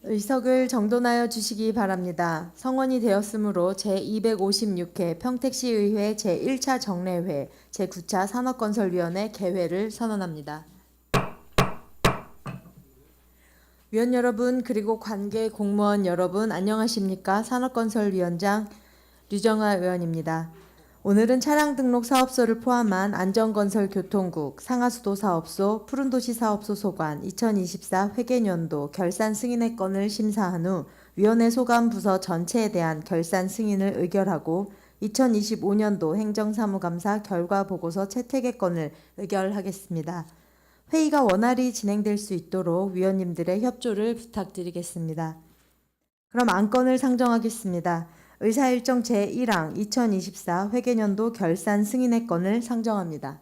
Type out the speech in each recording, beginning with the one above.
의석을 정돈하여 주시기 바랍니다. 성원이 되었으므로 제256회 평택시의회 제1차 정례회 제9차 산업건설위원회 개회를 선언합니다. 위원 여러분 그리고 관계 공무원 여러분 안녕하십니까? 산업건설위원장 류정아 의원입니다. 오늘은 차량 등록 사업소를 포함한 안전건설교통국, 상하수도 사업소, 푸른도시 사업소 소관 2024 회계연도 결산 승인의 건을 심사한 후 위원회 소관 부서 전체에 대한 결산 승인을 의결하고 2025년도 행정사무감사 결과 보고서 채택의 건을 의결하겠습니다. 회의가 원활히 진행될 수 있도록 위원님들의 협조를 부탁드리겠습니다. 그럼 안건을 상정하겠습니다. 의사일정 제1항 2024 회계연도 결산 승인의 건을 상정합니다.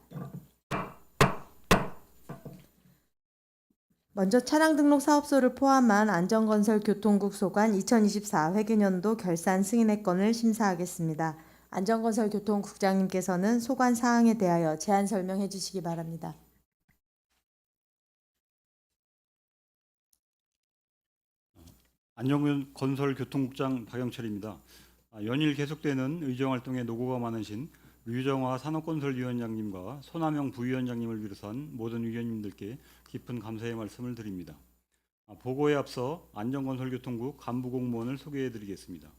먼저 차량 등록 사업소를 포함한 안전건설교통국 소관 2024 회계연도 결산 승인의 건을 심사하겠습니다. 안전건설교통국장님께서는 소관 사항에 대하여 제안 설명해 주시기 바랍니다. 안전건설교통국장 박영철입니다. 연일 계속되는 의정활동에 노고가 많으신 류정화 산업건설위원장님과 손하명 부위원장님을 비롯한 모든 위원님들께 깊은 감사의 말씀을 드립니다. 보고에 앞서 안전건설교통국 간부공무원을 소개해드리겠습니다.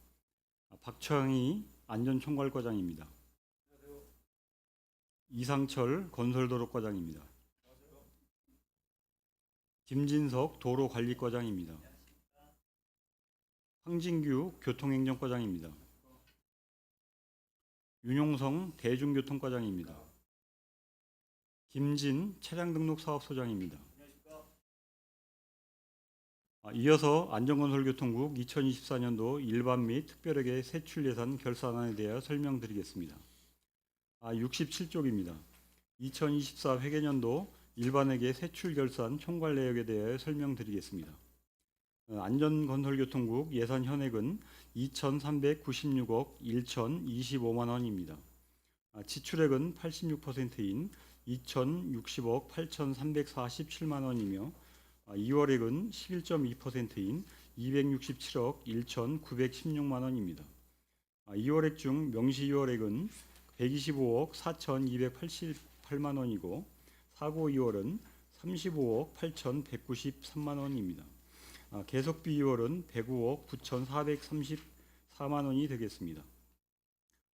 박철희 안전총괄과장입니다. 이상철 건설도로과장입니다. 김진석 도로관리과장입니다. 황진규 교통행정과장입니다. 윤용성 대중교통과장입니다. 김진 차량등록사업소장입니다. 이어서 안전건설교통국 2024년도 일반 및 특별회계 세출예산 결산안에 대하여 설명드리겠습니다. 67쪽입니다. 2024 회계년도 일반회계 세출결산 총괄 내역에 대하여 설명드리겠습니다. 안전건설교통국 예산 현액은 2,396억 1,025만 원입니다. 지출액은 86%인 2,060억 8,347만 원이며 2월액은 11.2%인 267억 1,916만 원입니다. 2월액 중 명시 2월액은 125억 4,288만 원이고 사고 2월은 35억 8,193만 원입니다. 계속비 2월은 105억 9,434만 원이 되겠습니다.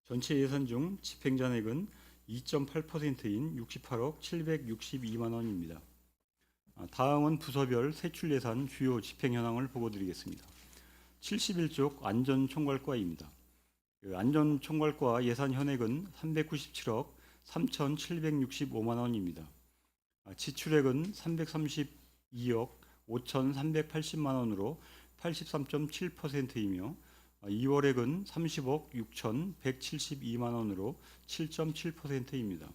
전체 예산 중 집행잔액은 2.8%인 68억 762만 원입니다. 다음은 부서별 세출예산 주요 집행 현황을 보고드리겠습니다. 71쪽 안전총괄과입니다. 안전총괄과 예산 현액은 397억 3,765만 원입니다. 지출액은 332억 5,380만 원으로 83.7%이며 2월액은 30억 6,172만 원으로 7.7%입니다.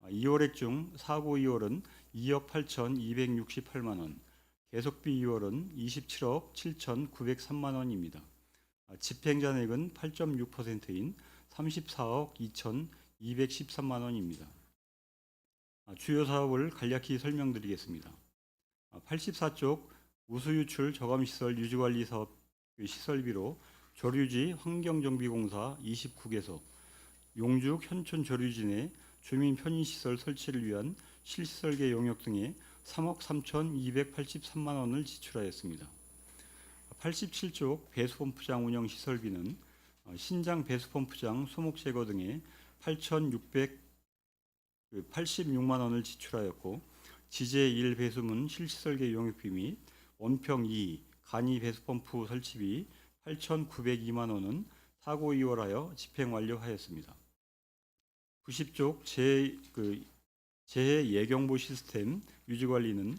2월액 중 사고 2월은 2억 8,268만 원, 계속비 2월은 27억 7,903만 원입니다. 집행잔액은 8.6%인 34억 2,213만 원입니다. 주요 사업을 간략히 설명드리겠습니다. 84쪽 우수유출 저감시설 유지관리 사업 시설비로 조류지 환경정비공사 29개소, 용죽 현촌 조류지 내 주민 편의시설 설치를 위한 실시설계 용역 등에 3억 3,283만 원을 지출하였습니다. 87쪽 배수펌프장 운영 시설비는 신장 배수펌프장 수목 제거 등에 8,686만 원을 지출하였고 지제 1 배수문 실시설계 용역비 및 원평 2 간이 배수펌프 설치비 8,902만 원은 사고 2월하여 집행 완료하였습니다. 90쪽 재해 예경보 시스템 유지관리는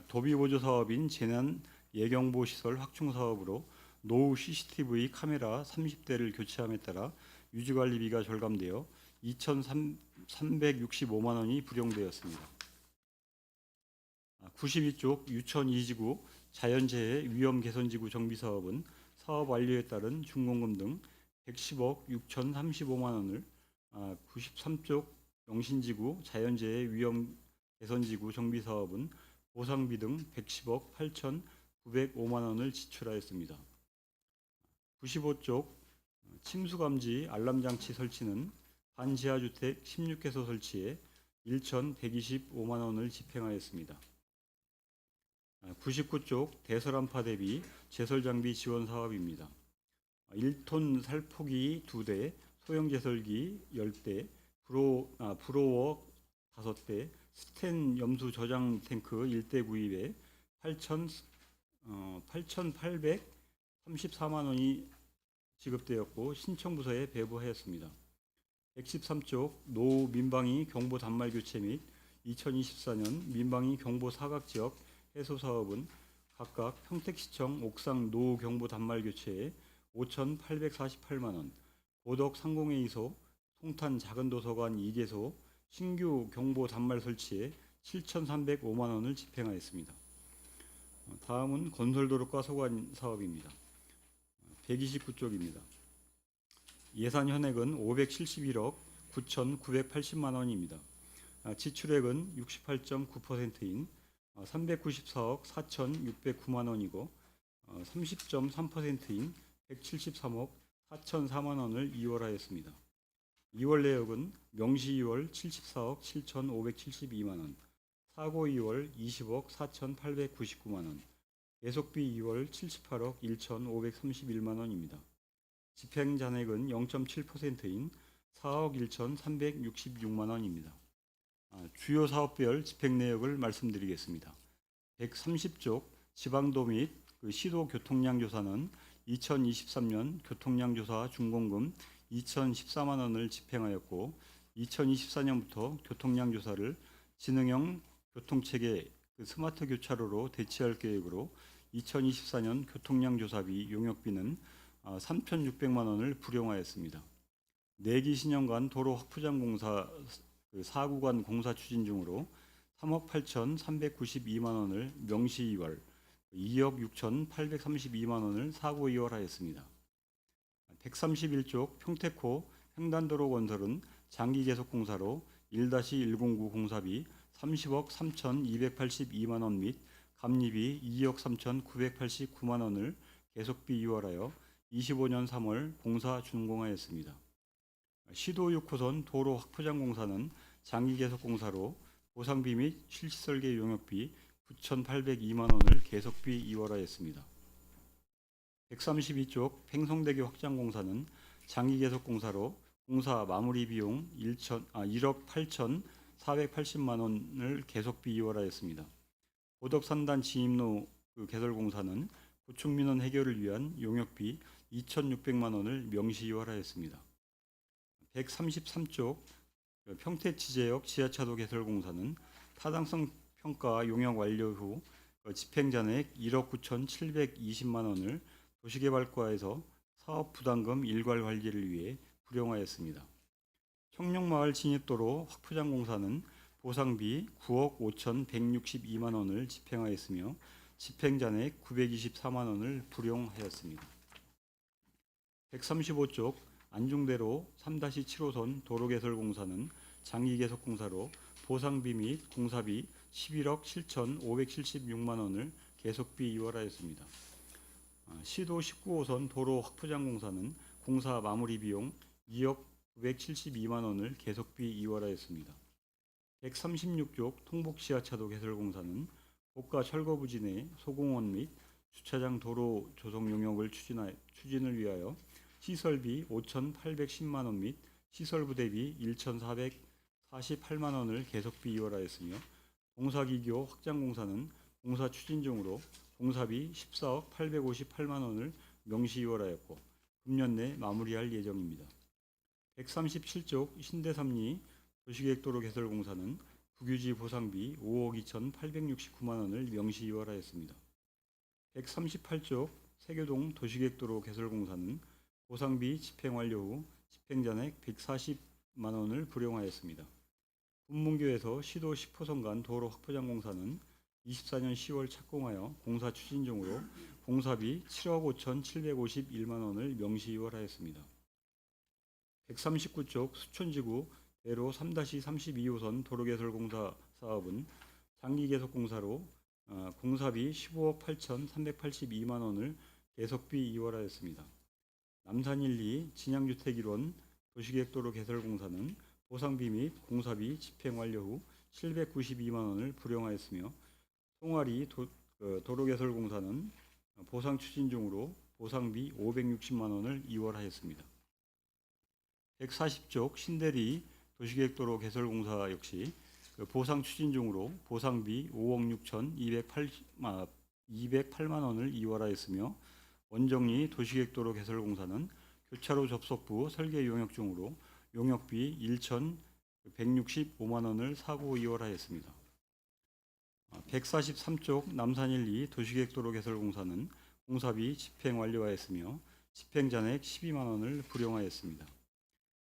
도비보조 사업인 재난 예경보 시설 확충 사업으로 노후 CCTV 카메라 30대를 교체함에 따라 유지관리비가 절감되어 2,365만 원이 불용되었습니다. 92쪽 유천 2지구 자연재해 위험개선지구 정비사업은 사업 완료에 따른 준공금 등 110억 6,035만 원을 93쪽 영신지구 자연재해 위험개선지구 정비사업은 보상비 등 110억 905만 원을 지출하였습니다. 95쪽 침수감지 알람장치 설치는 반지하주택 16개소 설치에 1,125만 원을 집행하였습니다. 99쪽 대설한파 대비 제설장비 지원 사업입니다. 1톤 살포기 2대, 소형 제설기 10대, 브로워 5대, 스텐 염수 저장 탱크 1대 구입에 8,834만 원이 지급되었고 신청부서에 배부하였습니다. 113쪽 노후 민방위 경보 단말 교체 및 2024년 민방위 경보 사각지역 해소 사업은 각각 평택시청 옥상 노후 경보 단말 교체에 5,848만 원, 고덕 상공회의소, 송탄 작은도서관 2개소 신규 경보 단말 설치에 7,305만 원을 집행하였습니다. 다음은 건설도로가 소관 사업입니다. 129쪽입니다. 예산 현액은 571억 9,980만 원입니다. 지출액은 68.9%인 394억 4,609만 원이고 30.3%인 173억 4,004만 원을 이월하였습니다. 2월 내역은 명시 2월 74억 7,572만 원, 사고 2월 20억 4,899만 원, 예속비 2월 78억 1,531만 원입니다. 집행 잔액은 0.7%인 4억 1,366만 원입니다. 주요 사업별 집행 내역을 말씀드리겠습니다. 130쪽 지방도 및 시도 교통량 조사는 2023년 교통량 조사 준공금 2,014만 원을 집행하였고 2024년부터 교통량 조사를 지능형 교통체계 스마트 교차로로 대체할 계획으로 2024년 교통량 조사비 용역비는 3,600만 원을 불용하였습니다. 내기 신형간 도로 확포장 공사 4구간 공사 추진 중으로 3억 8,392만 원을 명시 2월, 2억 6,832만 원을 사고 2월하였습니다. 131쪽 평택호 횡단도로 건설은 장기 계속 공사로 1-109 공사비 30억 3,282만 원 및 감리비 2억 3,989만 원을 계속비 2월하여 25년 3월 공사 준공하였습니다. 시도 6호선 도로 확포장 공사는 장기 계속 공사로 보상비 및 실시 설계 용역비 9,802만 원을 계속비 2월하였습니다. 132쪽 팽성대교 확장 공사는 장기 계속 공사로 공사 마무리 비용 1억 8,480만 원을 계속비 2월하였습니다. 고덕산단 진입로 개설 공사는 고충민원 해결을 위한 용역비 2,600만 원을 명시 2월하였습니다. 133쪽 평택지제역 지하차도 개설 공사는 타당성 평가 용역 완료 후 집행잔액 1억 9,720만 원을 도시개발과에서 사업 부담금 일괄 관리를 위해 불용하였습니다. 청룡마을 진입도로 확포장 공사는 보상비 9억 5,162만 원을 집행하였으며 집행잔액 924만 원을 불용하였습니다. 135쪽 안중대로 3-7호선 도로개설 공사는 장기계속 공사로 보상비 및 공사비 11억 7,576만 원을 계속비 2월하였습니다. 시도 19호선 도로 확포장 공사는 공사 마무리 비용 2억 972만 원을 계속비 2월하였습니다. 136쪽 통복지하차도 개설 공사는 고가 철거 부지 내 소공원 및 주차장 도로 조성 용역을 추진을 위하여 시설비 5,810만 원 및 시설부대비 1,448만 원을 계속비 2월하였으며 동사기교 확장 공사는 공사 추진 중으로 공사비 14억 858만 원을 명시 2월하였고 금년 내 마무리할 예정입니다. 137쪽 신대삼리 도시계획도로 개설 공사는 국유지 보상비 5억 2,869만 원을 명시 2월하였습니다. 138쪽 세교동 도시계획도로 개설 공사는 보상비 집행 완료 후 집행잔액 140만 원을 불용하였습니다. 분문교에서 시도 10호선 간 도로 확포장 공사는 24년 10월 착공하여 공사 추진 중으로 공사비 7억 5,751만 원을 명시 2월하였습니다. 139쪽 수촌지구 대로 3-32호선 도로개설 공사 사업은 장기 계속 공사로 공사비 15억 8,382만 원을 계속비 이월하였습니다. 남산 1, 2 진양주택 1원 도시계획도로 개설공사는 보상비 및 공사비 집행 완료 후 792만 원을 불용하였으며, 송아리 도로개설공사는 보상 추진 중으로 보상비 560만 원을 이월하였습니다. 140쪽 신대리 도시계획도로 개설공사 역시 보상 추진 중으로 보상비 5억 6,208만 원을 이월하였으며, 원정리 도시계획도로 개설공사는 교차로 접속부 설계 용역 중으로 용역비 1,165만 원을 사고 이월하였습니다. 143쪽 남산 1, 2 도시계획도로 개설공사는 공사비 집행 완료하였으며 집행 잔액 12만 원을 불용하였습니다.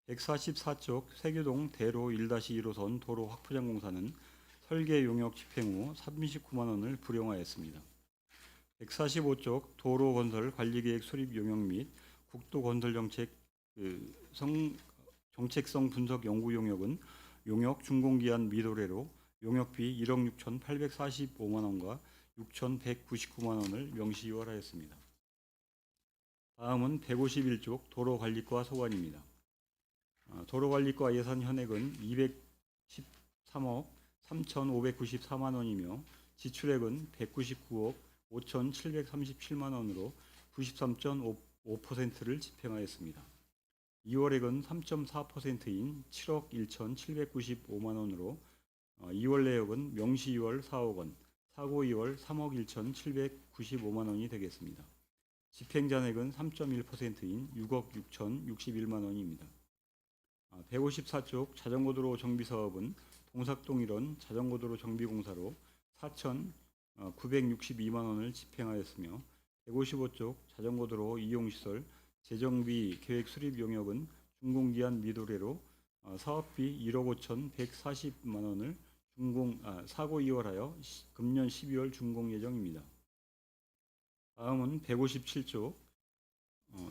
144쪽 세교동 대로 1-1호선 도로 확포장 공사는 설계 용역 집행 후 39만 원을 불용하였습니다. 145쪽 도로 건설 관리계획 수립 용역 및 국도 건설 정책성 분석 연구 용역은 용역 준공기한 미도래로 용역비 1억 6,845만 원과 6,199만 원을 명시 이월하였습니다. 다음은 151쪽 도로관리과 소관입니다. 도로관리과 예산 현액은 213억 3,594만 원이며 지출액은 199억 5,737만 원으로 93.5%를 집행하였습니다. 2월액은 3.4%인 7억 1,795만 원으로 2월 내역은 명시 2월 4억 원, 사고 2월 3억 1,795만 원이 되겠습니다. 집행 잔액은 3.1%인 6억 6,061만 원입니다. 154쪽 자전거도로 정비사업은 동삭동 1원 자전거도로 정비공사로 4,962만 원을 집행하였으며, 155쪽 자전거도로 이용시설 재정비 계획 수립 용역은 준공기한 미도래로 사업비 1억 5,140만 원을 사고 이월하여 금년 12월 준공 예정입니다. 다음은 157쪽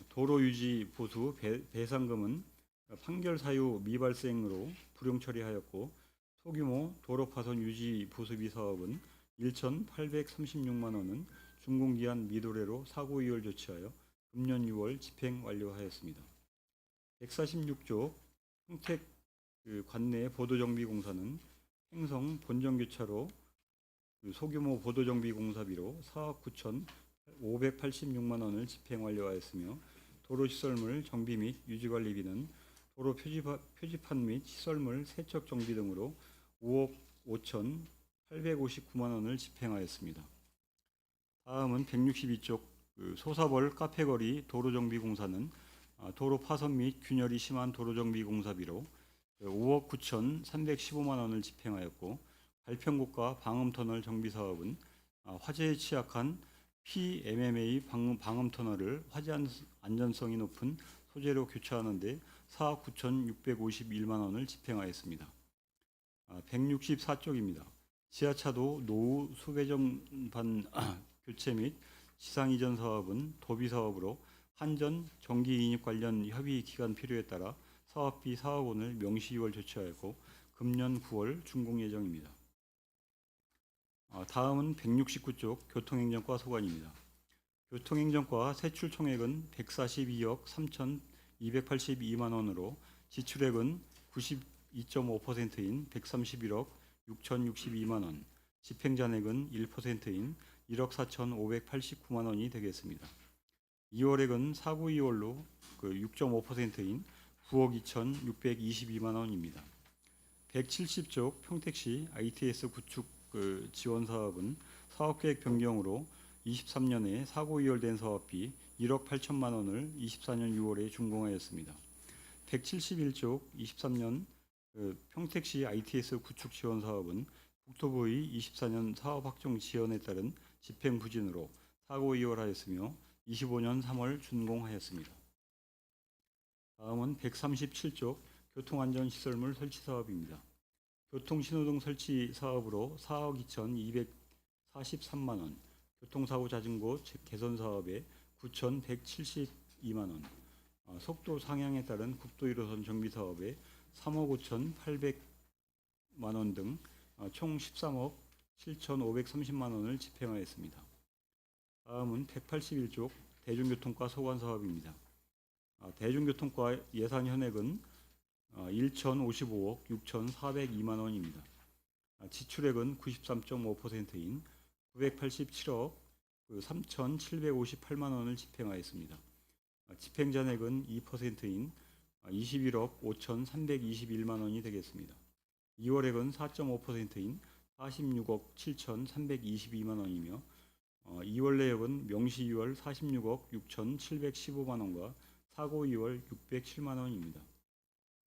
도로유지 보수 배상금은 판결 사유 미발생으로 불용 처리하였고, 소규모 도로 파손 유지 보수비 사업은 1,836만 원은 준공기한 미도래로 사고 이월 조치하여 금년 6월 집행 완료하였습니다. 146조 평택 관내 보도정비공사는 행성 본정교차로 소규모 보도정비공사비로 4억 9,586만 원을 집행 완료하였으며, 도로시설물 정비 및 유지관리비는 도로 표지판 및 시설물 세척 정비 등으로 5억 5,859만 원을 집행하였습니다. 다음은 162쪽 소사벌 카페거리 도로정비공사는 도로 파손 및 균열이 심한 도로정비공사비로 5억 9,315만 원을 집행하였고, 갈평고가 방음터널 정비사업은 화재에 취약한 PMMA 방음터널을 화재 안전성이 높은 소재로 교체하는 데 4억 9,651만 원을 집행하였습니다. 164쪽입니다. 지하차도 노후 수배전반 교체 및 지상 이전 사업은 도비 사업으로 한전 정기 인입 관련 협의 기간 필요에 따라 사업비 4억 원을 명시 2월 조치하였고 금년 9월 준공 예정입니다. 다음은 169쪽 교통행정과 소관입니다. 교통행정과 세출 총액은 142억 3,282만 원으로 지출액은 92.5%인 131억 6,062만 원, 집행잔액은 1%인 1억 4,589만 원이 되겠습니다. 2월액은 사고 2월로 6.5%인 9억 2,622만 원입니다. 170쪽 평택시 ITS 구축 지원 사업은 사업계획 변경으로 23년에 사고 이월된 사업비 1억 8천만 원을 24년 6월에 준공하였습니다. 171쪽 23년 평택시 ITS 구축 지원 사업은 국토부의 24년 사업 확정 지연에 따른 집행 부진으로 사고 이월하였으며 25년 3월 준공하였습니다. 다음은 137쪽 교통안전시설물 설치 사업입니다. 교통신호등 설치 사업으로 4억 2,243만 원, 교통사고 잦은 곳 개선 사업에 9,172만 원, 속도 상향에 따른 국도 1호선 정비 사업에 3억 5,800만 원 등 총 13억 7,530만 원을 집행하였습니다. 다음은 181쪽 대중교통과 소관 사업입니다. 대중교통과 예산 현액은 1,055억 6,402만 원입니다. 지출액은 93.5%인 987억 3,758만 원을 집행하였습니다. 집행잔액은 2%인 21억 5,321만 원이 되겠습니다. 2월액은 4.5%인 46억 7,322만 원이며 2월 내역은 명시 2월 46억 6,715만 원과 사고 2월 607만 원입니다.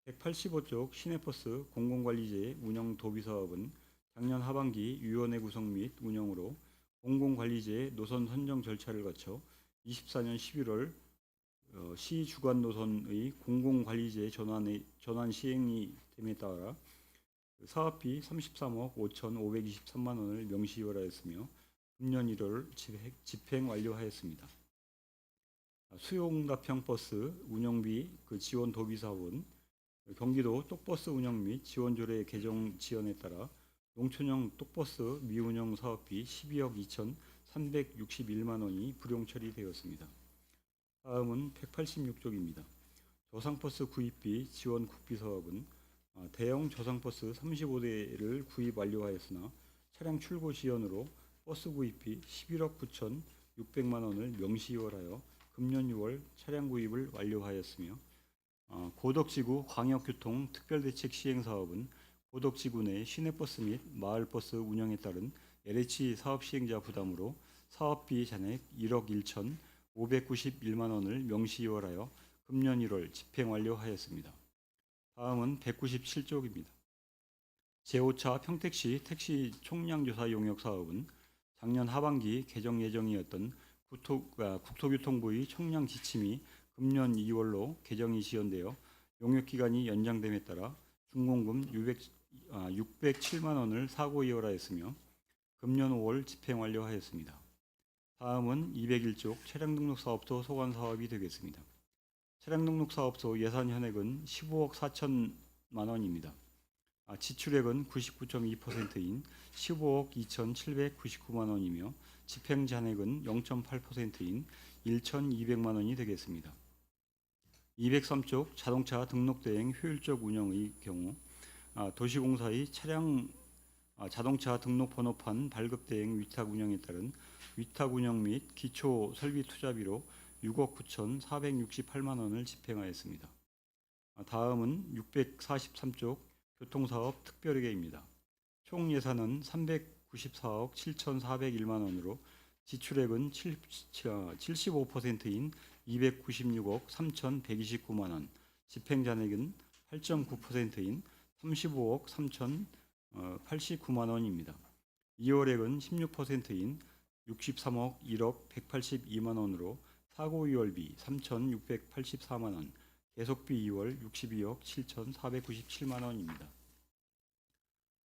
185쪽 시내버스 공공관리제 운영 도비사업은 작년 하반기 위원회 구성 및 운영으로 공공관리제 노선 선정 절차를 거쳐 24년 11월 시 주간 노선의 공공관리제 전환 시행이 됨에 따라 사업비 33억 5,523만 원을 명시유월하였으며 금년 1월 집행 완료하였습니다. 수요응답형 버스 운영비 지원 도비사업은 경기도 똑버스 운영 및 지원 조례 개정 지연에 따라 농촌형 똑버스 미운영 사업비 12억 2,361만 원이 불용 처리되었습니다. 다음은 186쪽입니다. 저상버스 구입비 지원 국비 사업은 대형 저상버스 35대를 구입 완료하였으나 차량 출고 지연으로 버스 구입비 11억 9,600만 원을 명시유월하여 금년 6월 차량 구입을 완료하였으며 고덕지구 광역교통 특별대책 시행사업은 고덕지구 내 시내버스 및 마을버스 운영에 따른 LH 사업 시행자 부담으로 사업비 잔액 1억 1,591만 원을 명시유월하여 금년 1월 집행 완료하였습니다. 다음은 197쪽입니다. 제5차 평택시 택시 총량조사 용역 사업은 작년 하반기 개정 예정이었던 국토교통부의 총량 지침이 금년 2월로 개정이 지연되어 용역기간이 연장됨에 따라 준공금 607만 원을 사고 이월하였으며 금년 5월 집행 완료하였습니다. 다음은 201쪽 차량등록사업소 소관사업이 되겠습니다. 차량등록사업소 예산 현액은 15억 4천만 원입니다. 지출액은 99.2%인 15억 2,799만 원이며 집행잔액은 0.8%인 1,200만 원이 되겠습니다. 203쪽 자동차 등록대행 효율적 운영의 경우 도시공사의 차량 자동차 등록번호판 발급대행 위탁 운영에 따른 위탁 운영 및 기초 설비 투자비로 6억 9,468만 원을 집행하였습니다. 다음은 643쪽 교통사업 특별회계입니다. 총 예산은 394억 7,401만 원으로 지출액은 75%인 296억 3,129만 원, 집행잔액은 8.9%인 35억 3,089만 원입니다. 2월액은 16%인 63억 1억 182만 원으로 사고 2월비 3,684만 원, 계속비 2월 62억 7,497만 원입니다.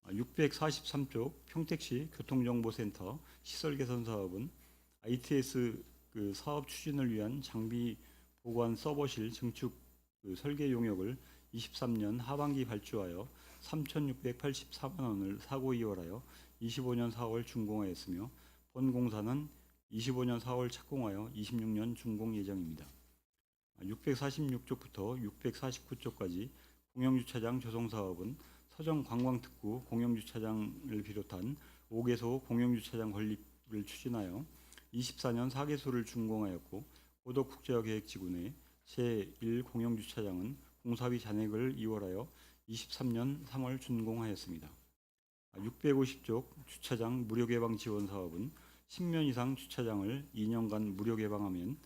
643쪽 평택시 교통정보센터 시설 개선 사업은 ITS 사업 추진을 위한 장비 보관 서버실 증축 설계 용역을 23년 하반기 발주하여 3,684만 원을 사고 이월하여 25년 4월 준공하였으며 본 공사는 25년 4월 착공하여 26년 준공 예정입니다. 646쪽부터 649쪽까지 공영주차장 조성사업은 서정관광특구 공영주차장을 비롯한 5개소 공영주차장 건립을 추진하여 24년 4개소를 준공하였고 고덕국제화계획지구 내 제1공영주차장은 공사비 잔액을 이월하여 23년 3월 준공하였습니다. 650쪽 주차장 무료개방 지원 사업은 10년 이상 주차장을 2년간 무료 개방하면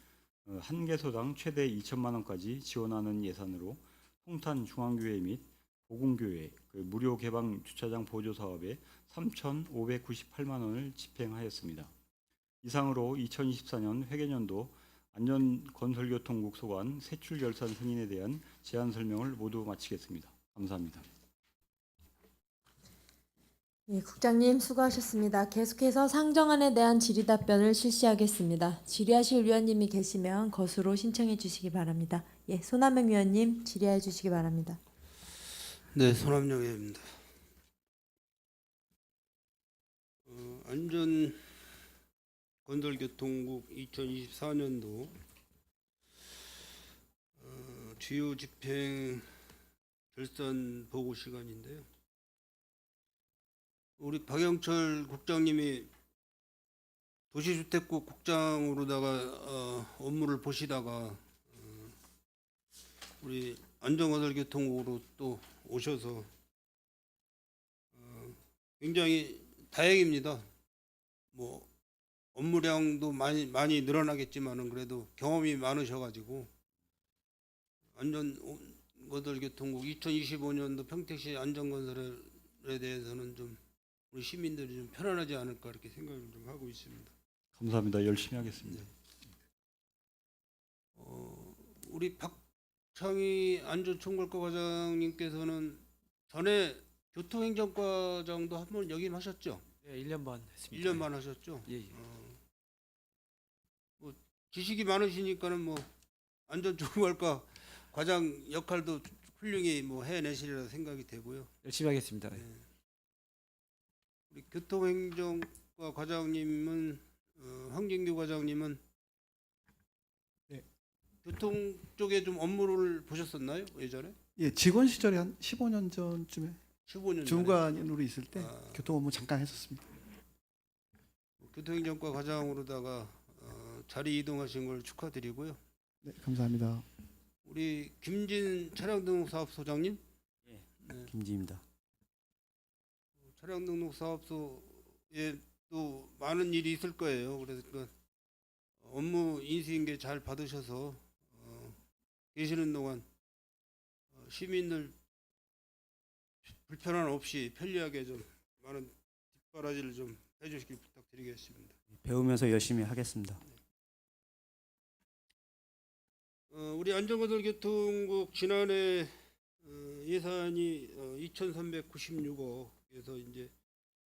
한 개소당 최대 2천만 원까지 지원하는 예산으로 송탄 중앙교회 및 보궁교회 무료 개방 주차장 보조 사업에 3,598만 원을 집행하였습니다. 이상으로 2024년 회계년도 안전건설교통국 소관 세출결산 승인에 대한 제안 설명을 모두 마치겠습니다. 감사합니다. 예, 국장님 수고하셨습니다. 계속해서 상정안에 대한 질의답변을 실시하겠습니다. 질의하실 위원님이 계시면 것으로 신청해 주시기 바랍니다. 예, 손한명 위원님 질의해 주시기 바랍니다. 네, 손한명 의원입니다. 안전건설교통국 2024년도 주요 집행 결산 보고 시간인데요. 우리 박영철 국장님이 도시주택국 국장으로다가 업무를 보시다가 우리 안전건설교통국으로 또 오셔서 굉장히 다행입니다. 뭐 업무량도 많이 늘어나겠지만은 그래도 경험이 많으셔가지고 안전건설교통국 2025년도 평택시 안전건설에 대해서는 좀 우리 시민들이 좀 편안하지 않을까 이렇게 생각을 좀 하고 있습니다. 감사합니다. 열심히 하겠습니다. 우리 박창희 안전총괄과 과장님께서는 전에 교통행정과장도 한번 역임하셨죠? 네, 1년 반 했습니다. 1년만 하셨죠? 예, 예. 뭐 지식이 많으시니까는 뭐 안전총괄과 과장 역할도 훌륭히 뭐 해내시리라 생각이 되고요. 열심히 하겠습니다. 네. 우리 교통행정과 과장님은 황진규 과장님은 네. 교통 쪽에 좀 업무를 보셨었나요? 예전에? 예, 직원 시절에 한 15년 전쯤에 15년 전에. 주무관으로 있을 때 아. 교통 업무 잠깐 했었습니다. 교통행정과 과장으로다가 자리 이동하신 걸 축하드리고요. 네, 감사합니다. 우리 김진 차량등록사업소장님, 김지입니다. 차량등록사업소에 또 많은 일이 있을 거예요. 그래서 그 업무 인수인계 잘 받으셔서 계시는 동안 시민들 불편함 없이 편리하게 좀 많은 뒷바라지를 좀 해주시길 부탁드리겠습니다. 배우면서 열심히 하겠습니다. 우리 안전건설교통국 지난해 예산이 2,396억에서 이제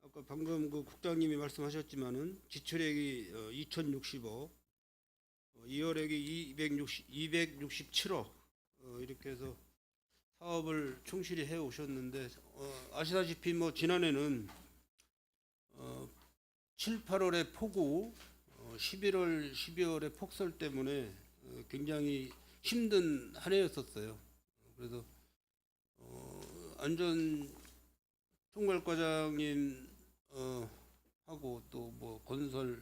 아까 방금 그 국장님이 말씀하셨지만은 지출액이 2,060억, 2월액이 267억 이렇게 해서 사업을 충실히 해 오셨는데 아시다시피 뭐 지난해는 7, 8월에 폭우, 11월, 12월에 폭설 때문에 굉장히 힘든 한 해였었어요. 그래서 안전총괄과장님 하고 또 뭐 건설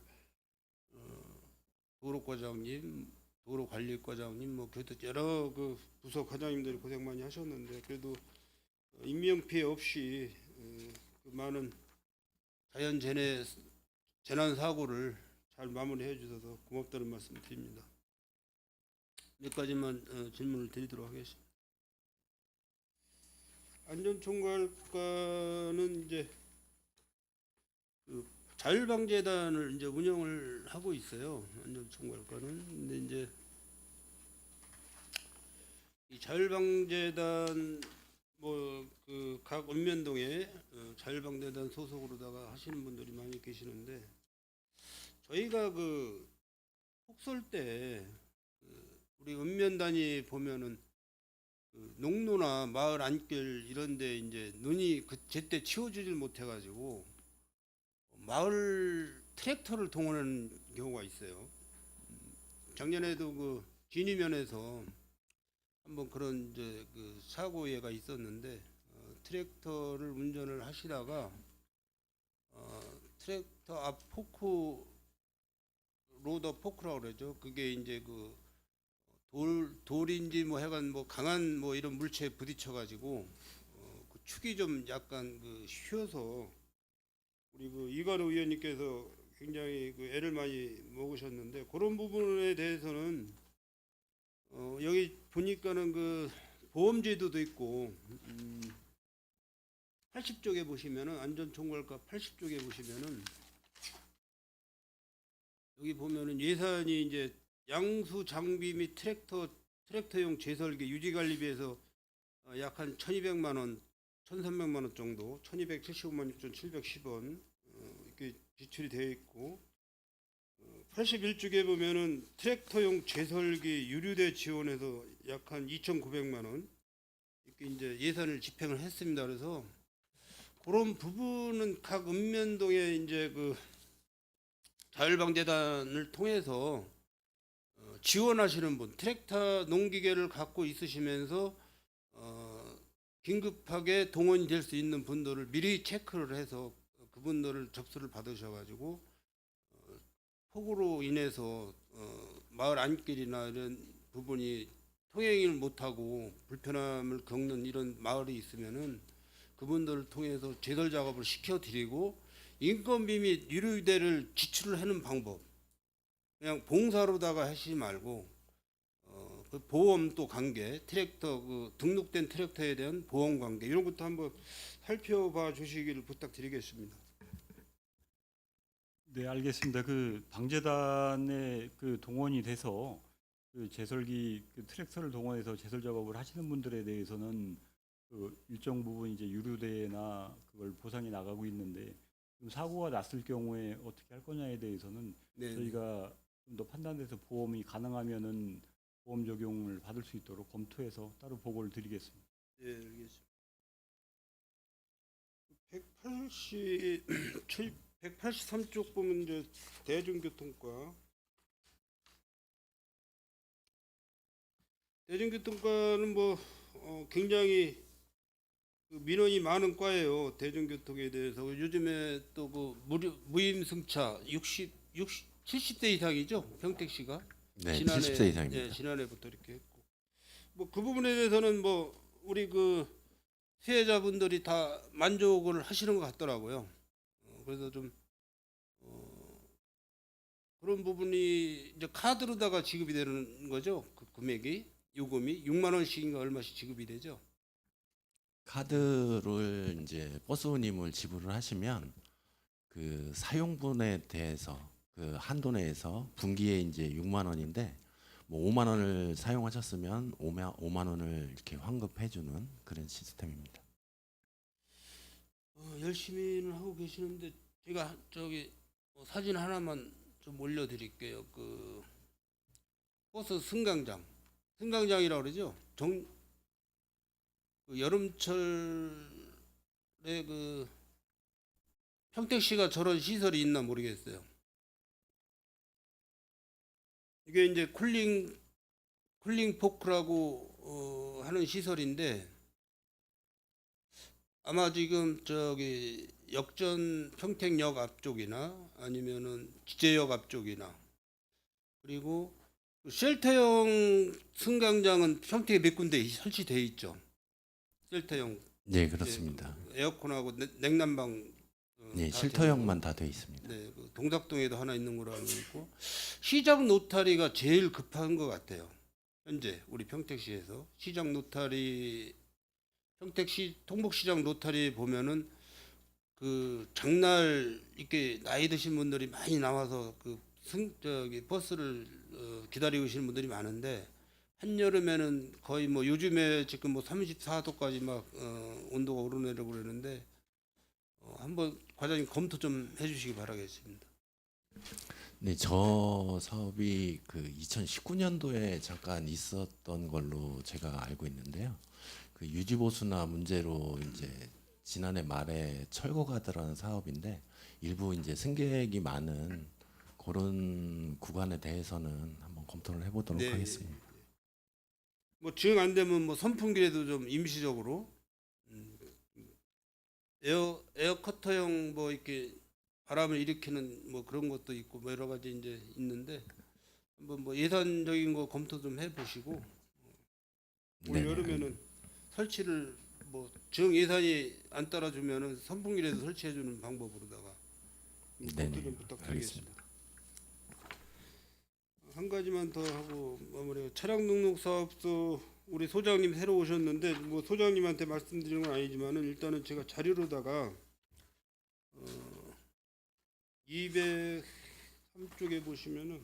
도로과장님, 도로관리과장님, 뭐 교통 여러 그 부서 과장님들이 고생 많이 하셨는데 그래도 인명 피해 없이 그 많은 자연 재난 사고를 잘 마무리해 주셔서 고맙다는 말씀 드립니다. 몇 가지만 질문을 드리도록 하겠습니다. 안전총괄과는 이제 그 자율방재단을 이제 운영을 하고 있어요. 안전총괄과는. 근데 이제 이 자율방재단 뭐 그 각 읍면동에 자율방재단 소속으로다가 하시는 분들이 많이 계시는데 저희가 그 폭설 때 우리 읍면단위 보면은 그 농로나 마을 안길 이런데 이제 눈이 그 제때 치워주질 못해가지고 마을 트랙터를 동원하는 경우가 있어요. 작년에도 그 진위면에서 한번 그런 이제 그 사고가 있었는데 트랙터를 운전을 하시다가 트랙터 앞 포크 로더 포크라고 그러죠. 그게 이제 그 돌인지 뭐 해간 뭐 강한 뭐 이런 물체에 부딪혀가지고 그 축이 좀 약간 그 휘어서 우리 그 이관우 의원님께서 굉장히 그 애를 많이 먹으셨는데 그런 부분에 대해서는 여기 보니까는 그 보험제도도 있고 80쪽에 보시면은 안전총괄과 80쪽에 보시면은 여기 보면은 예산이 이제 양수 장비 및 트랙터용 재설계 유지관리비에서 약 한 1,200만 원, 1,300만 원 정도, 1,275만 6,710원 이렇게 지출이 되어 있고 81쪽에 보면은 트랙터용 재설계 유류대 지원해서 약 한 2,900만 원 이렇게 이제 예산을 집행을 했습니다. 그래서 그런 부분은 각 읍면동에 이제 그 자율방재단을 통해서 지원하시는 분, 트랙터 농기계를 갖고 있으시면서 긴급하게 동원이 될 수 있는 분들을 미리 체크를 해서 그분들을 접수를 받으셔가지고 폭우로 인해서 마을 안길이나 이런 부분이 통행을 못하고 불편함을 겪는 이런 마을이 있으면은 그분들을 통해서 제설 작업을 시켜드리고 인건비 및 유류대를 지출을 하는 방법, 그냥 봉사로다가 하시지 말고 그 보험도 관계, 트랙터 그 등록된 트랙터에 대한 보험 관계 이런 것도 한번 살펴봐 주시기를 부탁드리겠습니다. 네, 알겠습니다. 그 방재단에 그 동원이 돼서 그 제설기 그 트랙터를 동원해서 제설 작업을 하시는 분들에 대해서는 그 일정 부분 이제 유류대나 그걸 보상이 나가고 있는데 좀 사고가 났을 경우에 어떻게 할 거냐에 대해서는 네, 저희가 좀 더 판단돼서 보험이 가능하면은 보험 적용을 받을 수 있도록 검토해서 따로 보고를 드리겠습니다. 네, 알겠습니다. 183쪽 보면 이제 대중교통과 대중교통과는 뭐 굉장히 그 민원이 많은 과예요. 대중교통에 대해서 요즘에 또 그 무임승차 70대 이상이죠. 평택시가 네, 70세 이상입니다. 예, 지난해부터 이렇게 했고 뭐 그 부분에 대해서는 뭐 우리 그 피해자분들이 다 만족을 하시는 것 같더라고요. 그래서 좀 그런 부분이 이제 카드로다가 지급이 되는 거죠. 그 금액이 요금이 6만 원씩인가 얼마씩 지급이 되죠. 카드를 이제 버스님을 지불을 하시면 그 사용분에 대해서 그 한도 내에서 분기에 이제 6만 원인데 뭐 5만 원을 사용하셨으면 5만 원을 이렇게 환급해주는 그런 시스템입니다. 열심히는 하고 계시는데 제가 저기 사진 하나만 좀 올려드릴게요. 그 버스 승강장이라고 그러죠. 그 여름철에 그 평택시가 저런 시설이 있나 모르겠어요. 이게 이제 쿨링 포크라고 하는 시설인데 아마 지금 저기 역전 평택역 앞쪽이나 아니면은 지제역 앞쪽이나 그리고 쉘터형 승강장은 평택에 몇 군데 설치돼 있죠. 쉘터형 네, 그렇습니다. 에어컨하고 냉난방 네, 다 쉴터형만 다 되어 있습니다. 네, 그 동작동에도 하나 있는 걸로 알고 있고 시장 노타리가 제일 급한 것 같아요. 현재 우리 평택시에서 시장 노타리 평택시 통복시장 노타리 보면은 그 장날 이렇게 나이 드신 분들이 많이 나와서 그 버스를 기다리고 계시는 분들이 많은데 한여름에는 거의 뭐 요즘에 지금 뭐 34도까지 막 온도가 오르내리고 그러는데 한번 과장님 검토 좀 해주시기 바라겠습니다. 네, 저 사업이 그 2019년도에 잠깐 있었던 걸로 제가 알고 있는데요. 그 유지보수나 문제로 이제 지난해 말에 철거가 들어간 사업인데 일부 이제 승객이 많은 그런 구간에 대해서는 한번 검토를 해보도록 네. 하겠습니다. 뭐 정 안 되면 뭐 선풍기라도 좀 임시적으로 에어 커터형 뭐 이렇게 바람을 일으키는 뭐 그런 것도 있고 뭐 여러 가지 이제 있는데 한번 뭐 예산적인 거 검토 좀 해보시고 올 네네, 여름에는 설치를 뭐 정 예산이 안 따라주면은 선풍기라도 설치해주는 방법으로다가 검토 네네, 좀 부탁드리겠습니다. 알겠습니다. 한 가지만 더 하고 마무리. 차량 등록 사업소 우리 소장님 새로 오셨는데 뭐 소장님한테 말씀드리는 건 아니지만은 일단은 제가 자료로다가 203쪽에 보시면은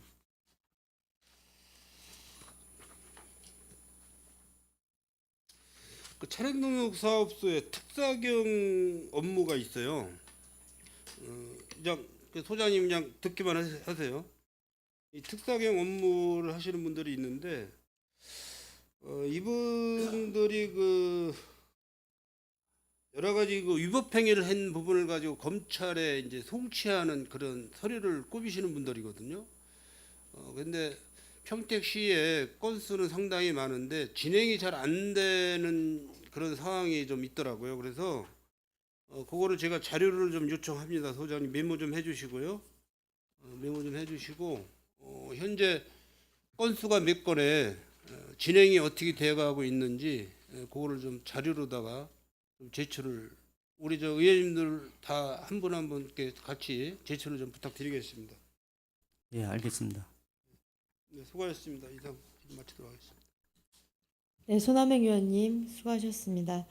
그 차량 등록 사업소에 특사경 업무가 있어요. 그냥 그 소장님 그냥 듣기만 하세요. 이 특사경 업무를 하시는 분들이 있는데 이분들이 그 여러 가지 그 위법 행위를 한 부분을 가지고 검찰에 이제 송치하는 그런 서류를 꾸미시는 분들이거든요. 근데 평택시에 건수는 상당히 많은데 진행이 잘 안 되는 그런 상황이 좀 있더라고요. 그래서 그거를 제가 자료를 좀 요청합니다. 소장님 메모 좀 해주시고요. 메모 좀 해주시고 현재 건수가 몇 건에 진행이 어떻게 되어가고 있는지 그거를 좀 자료로다가 좀 제출을 우리 저 의원님들 다 한 분 한 분께 같이 제출을 좀 부탁드리겠습니다. 예, 알겠습니다. 네, 수고하셨습니다. 이상 마치도록 하겠습니다. 네, 손하명 의원님 수고하셨습니다.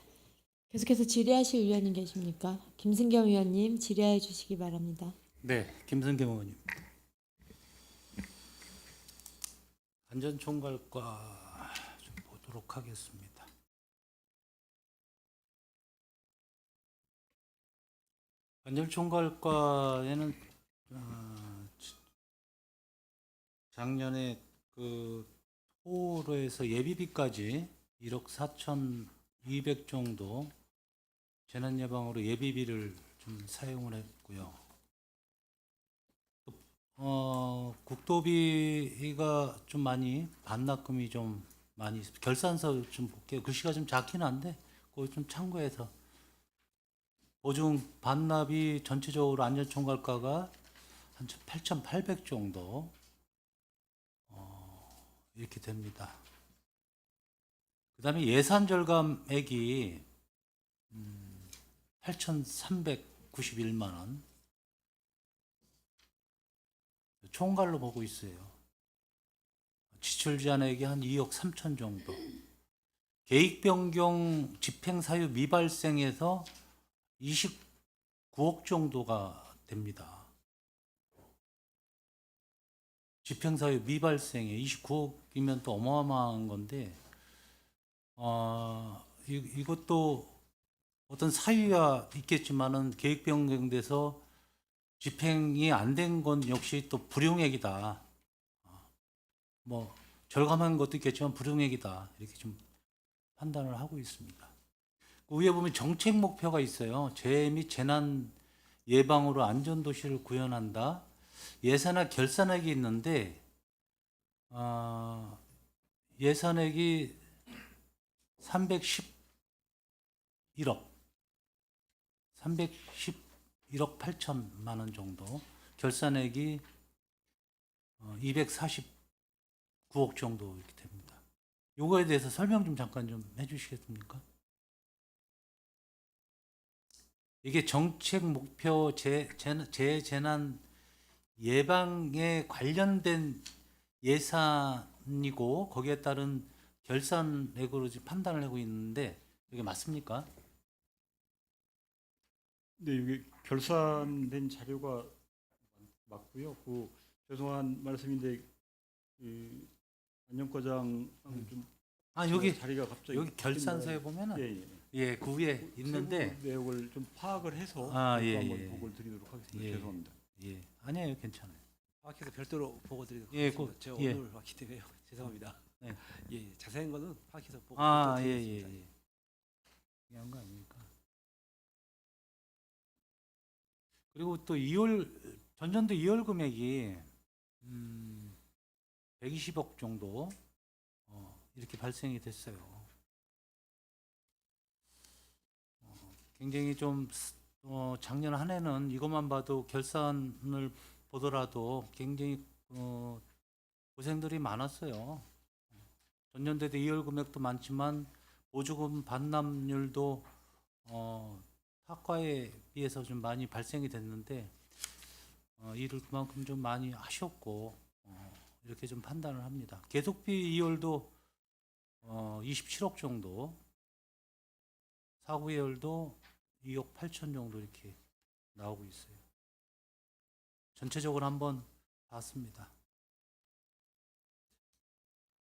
계속해서 질의하실 위원님 계십니까? 김승겸 의원님 질의해 주시기 바랍니다. 네, 김승겸 의원님. 안전총괄과 좀 보도록 하겠습니다. 안전총괄과에는 작년에 그 토로에서 예비비까지 1억 4,200 정도 재난 예방으로 예비비를 좀 사용을 했고요. 국도비가 좀 많이 반납금이 좀 많이 결산서 좀 볼게요. 글씨가 좀 작긴 한데 그거 좀 참고해서 보증 반납이 전체적으로 안전총괄과가 한 8,800 정도 이렇게 됩니다. 그다음에 예산 절감액이 8,391만 원. 총괄로 보고 있어요. 지출 제한액이 한 2억 3천 정도. 계획 변경 집행 사유 미발생에서 29억 정도가 됩니다. 집행 사유 미발생에 29억이면 또 어마어마한 건데, 이것도 어떤 사유가 있겠지만은 계획 변경돼서 집행이 안 된 건 역시 또 불용액이다. 뭐 절감한 것도 있겠지만 불용액이다. 이렇게 좀 판단을 하고 있습니다. 그 위에 보면 정책 목표가 있어요. 재해 및 재난 예방으로 안전도시를 구현한다. 예산과 결산액이 있는데 예산액이 311억 311억 8천만 원 정도, 결산액이 249억 정도 이렇게 됩니다. 요거에 대해서 설명 좀 잠깐 좀 해주시겠습니까? 이게 정책 목표 재난 예방에 관련된 예산이고 거기에 따른 결산액으로 지금 판단을 하고 있는데 이게 맞습니까? 네, 이게 결산된 자료가 맞고요. 그 죄송한 말씀인데 안녕과장 좀 여기 자리가 갑자기 여기 결산서에 보면은 예, 예, 그 위에 있는데 세부 내용을 좀 파악을 해서 예, 한번 예. 보고를 드리도록 하겠습니다. 예. 죄송합니다. 예, 아니에요, 괜찮아요. 파악해서 별도로 보고 드리도록 예, 하겠습니다. 제가 예. 오늘 왔기 때문에 죄송합니다. 네. 예, 자세한 거는 파악해서 보고 예, 드리겠습니다. 예. 중요한 거 아닙니까? 그리고 또 2월 전년도 2월 금액이 120억 정도 이렇게 발생이 됐어요. 굉장히 좀 작년 한 해는 이것만 봐도 결산을 보더라도 굉장히 고생들이 많았어요. 전년도에도 2월 금액도 많지만 보조금 반납률도 타과에 비해서 좀 많이 발생이 됐는데 일을 그만큼 좀 많이 하셨고 이렇게 좀 판단을 합니다. 계속비 2월도 27억 정도, 사고 2월도 2억 8천 정도 이렇게 나오고 있어요. 전체적으로 한번 봤습니다.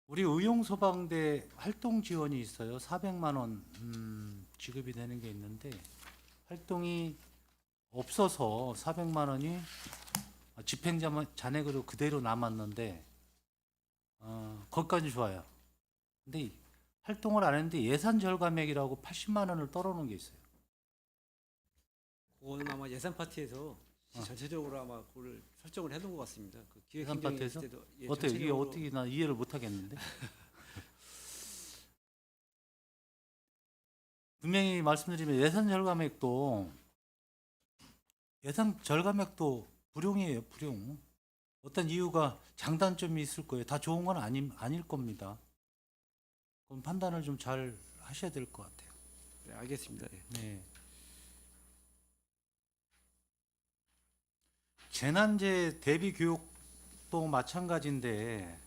우리 의용소방대 활동 지원이 있어요. 400만 원 지급이 되는 게 있는데 활동이 없어서 400만 원이 집행 잔액으로 그대로 남았는데 거기까지 좋아요. 근데 활동을 안 했는데 예산 절감액이라고 80만 원을 떨어놓은 게 있어요. 그거는 아마 예산 파트에서 전체적으로 아마 그걸 설정을 해놓은 것 같습니다. 그 기획 예산 행정위 파트에서? 때도 어떻게 이게 전체적으로 어떻게 나 이해를 못 하겠는데? 분명히 말씀드리면 예산 절감액도 불용이에요, 불용. 어떤 이유가 장단점이 있을 거예요. 다 좋은 건 아닐 겁니다. 그럼 판단을 좀 잘 하셔야 될 것 같아요. 네, 알겠습니다. 예. 네. 재난재 대비 교육도 마찬가지인데,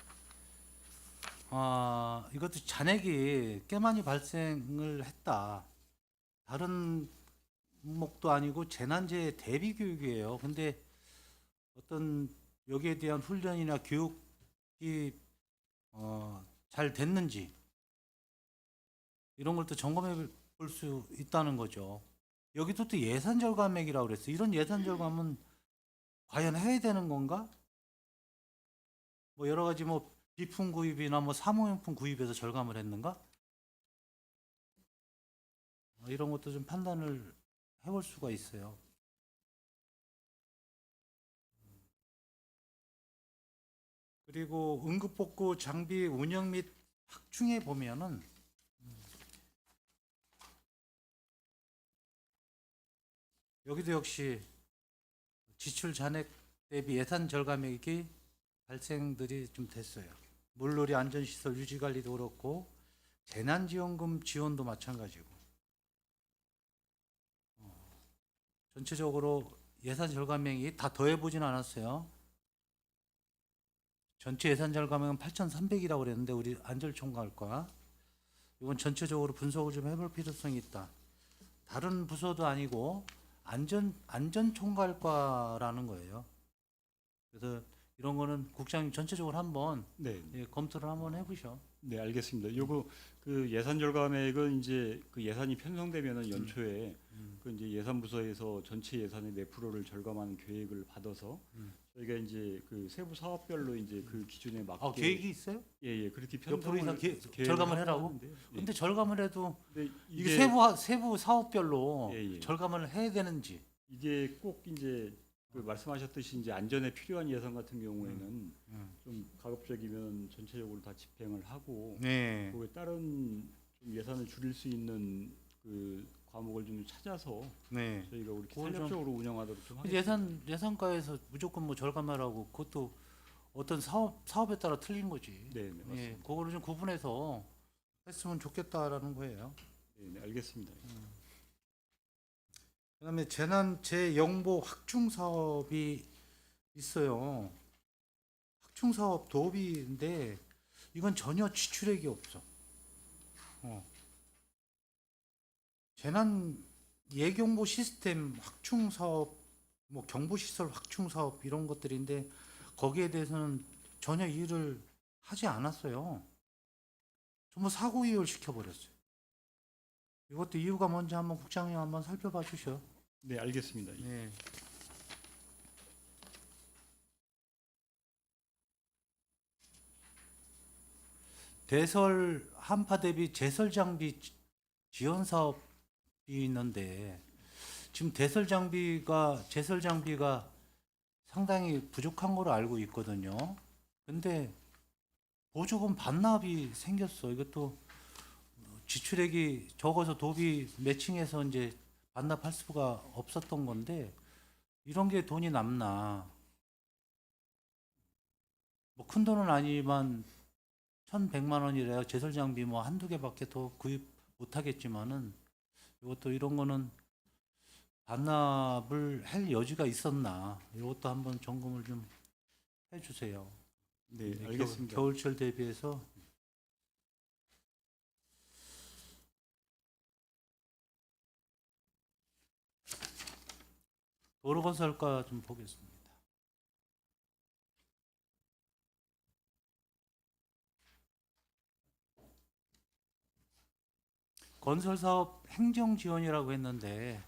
이것도 잔액이 꽤 많이 발생을 했다. 다른 목도 아니고 재난재 대비 교육이에요. 근데 어떤 여기에 대한 훈련이나 교육이 잘 됐는지 이런 걸 또 점검해 볼 수 있다는 거죠. 여기도 또 예산 절감액이라고 그랬어요. 이런 예산 절감은 과연 해야 되는 건가? 뭐 여러 가지 뭐 비품 구입이나 뭐 사무용품 구입에서 절감을 했는가? 이런 것도 좀 판단을 해볼 수가 있어요. 그리고 응급복구 장비 운영 및 확충에 보면은 여기도 역시 지출 잔액 대비 예산 절감액이 발생들이 좀 됐어요. 물놀이 안전시설 유지 관리도 그렇고 재난지원금 지원도 마찬가지고 전체적으로 예산 절감액이 다 더해보진 않았어요. 전체 예산 절감액은 8,300이라고 그랬는데 우리 안절총괄과 이건 전체적으로 분석을 좀 해볼 필요성이 있다. 다른 부서도 아니고 안전총괄과라는 거예요. 그래서 이런 거는 국장님 전체적으로 한번 네. 검토를 한번 해보셔. 네, 알겠습니다. 요거 그 예산 절감액은 이제 그 예산이 편성되면은 연초에 그 이제 예산부서에서 전체 예산의 몇 프로를 절감하는 계획을 받아서 저희가 이제 그 세부 사업별로 이제 그 기준에 맞게 계획이 있어요? 예, 그렇게 몇 프로 이상 계획을 절감을 하고 해라고? 하는데요. 예. 근데 절감을 해도 근데 이게 세부 사업별로 예. 절감을 해야 되는지. 이게 꼭 이제 그 말씀하셨듯이 이제 안전에 필요한 예산 같은 경우에는 좀 가급적이면 전체적으로 다 집행을 하고 네. 그에 따른 좀 예산을 줄일 수 있는 그 과목을 좀 찾아서 네. 저희가 우리 그걸 좀- 탄력적으로 운영하도록 좀 하겠습니다. 예산과에서 무조건 뭐 절감하라고 그것도 어떤 사업에 따라 틀린 거지. 네, 맞습니다. 예, 그거를 좀 구분해서 했으면 좋겠다라는 거예요. 네, 알겠습니다. 그다음에 재난재영보 확충 사업이 있어요. 확충 사업 도입인데 이건 전혀 지출액이 없어. 재난 예경보 시스템 확충 사업, 뭐 경보 시설 확충 사업 이런 것들인데 거기에 대해서는 전혀 일을 하지 않았어요. 전부 사고 이율 시켜버렸어요. 이것도 이유가 뭔지 한번 국장님 한번 살펴봐 주셔. 네, 알겠습니다. 네. 대설 한파 대비 제설 장비 지원 사업이 있는데 지금 제설 장비가 상당히 부족한 걸로 알고 있거든요. 근데 보조금 반납이 생겼어. 이것도 지출액이 적어서 도비 매칭해서 이제 반납할 수가 없었던 건데 이런 게 돈이 남나? 뭐 큰 돈은 아니지만 1,100만 원이래요. 제설 장비 뭐 한두 개밖에 더 구입 못 하겠지만은 이것도 이런 거는 반납을 할 여지가 있었나? 이것도 한번 점검을 좀 해주세요. 네, 알겠습니다. 겨울철 대비해서 도로건설과 좀 보겠습니다. 건설사업 행정지원이라고 했는데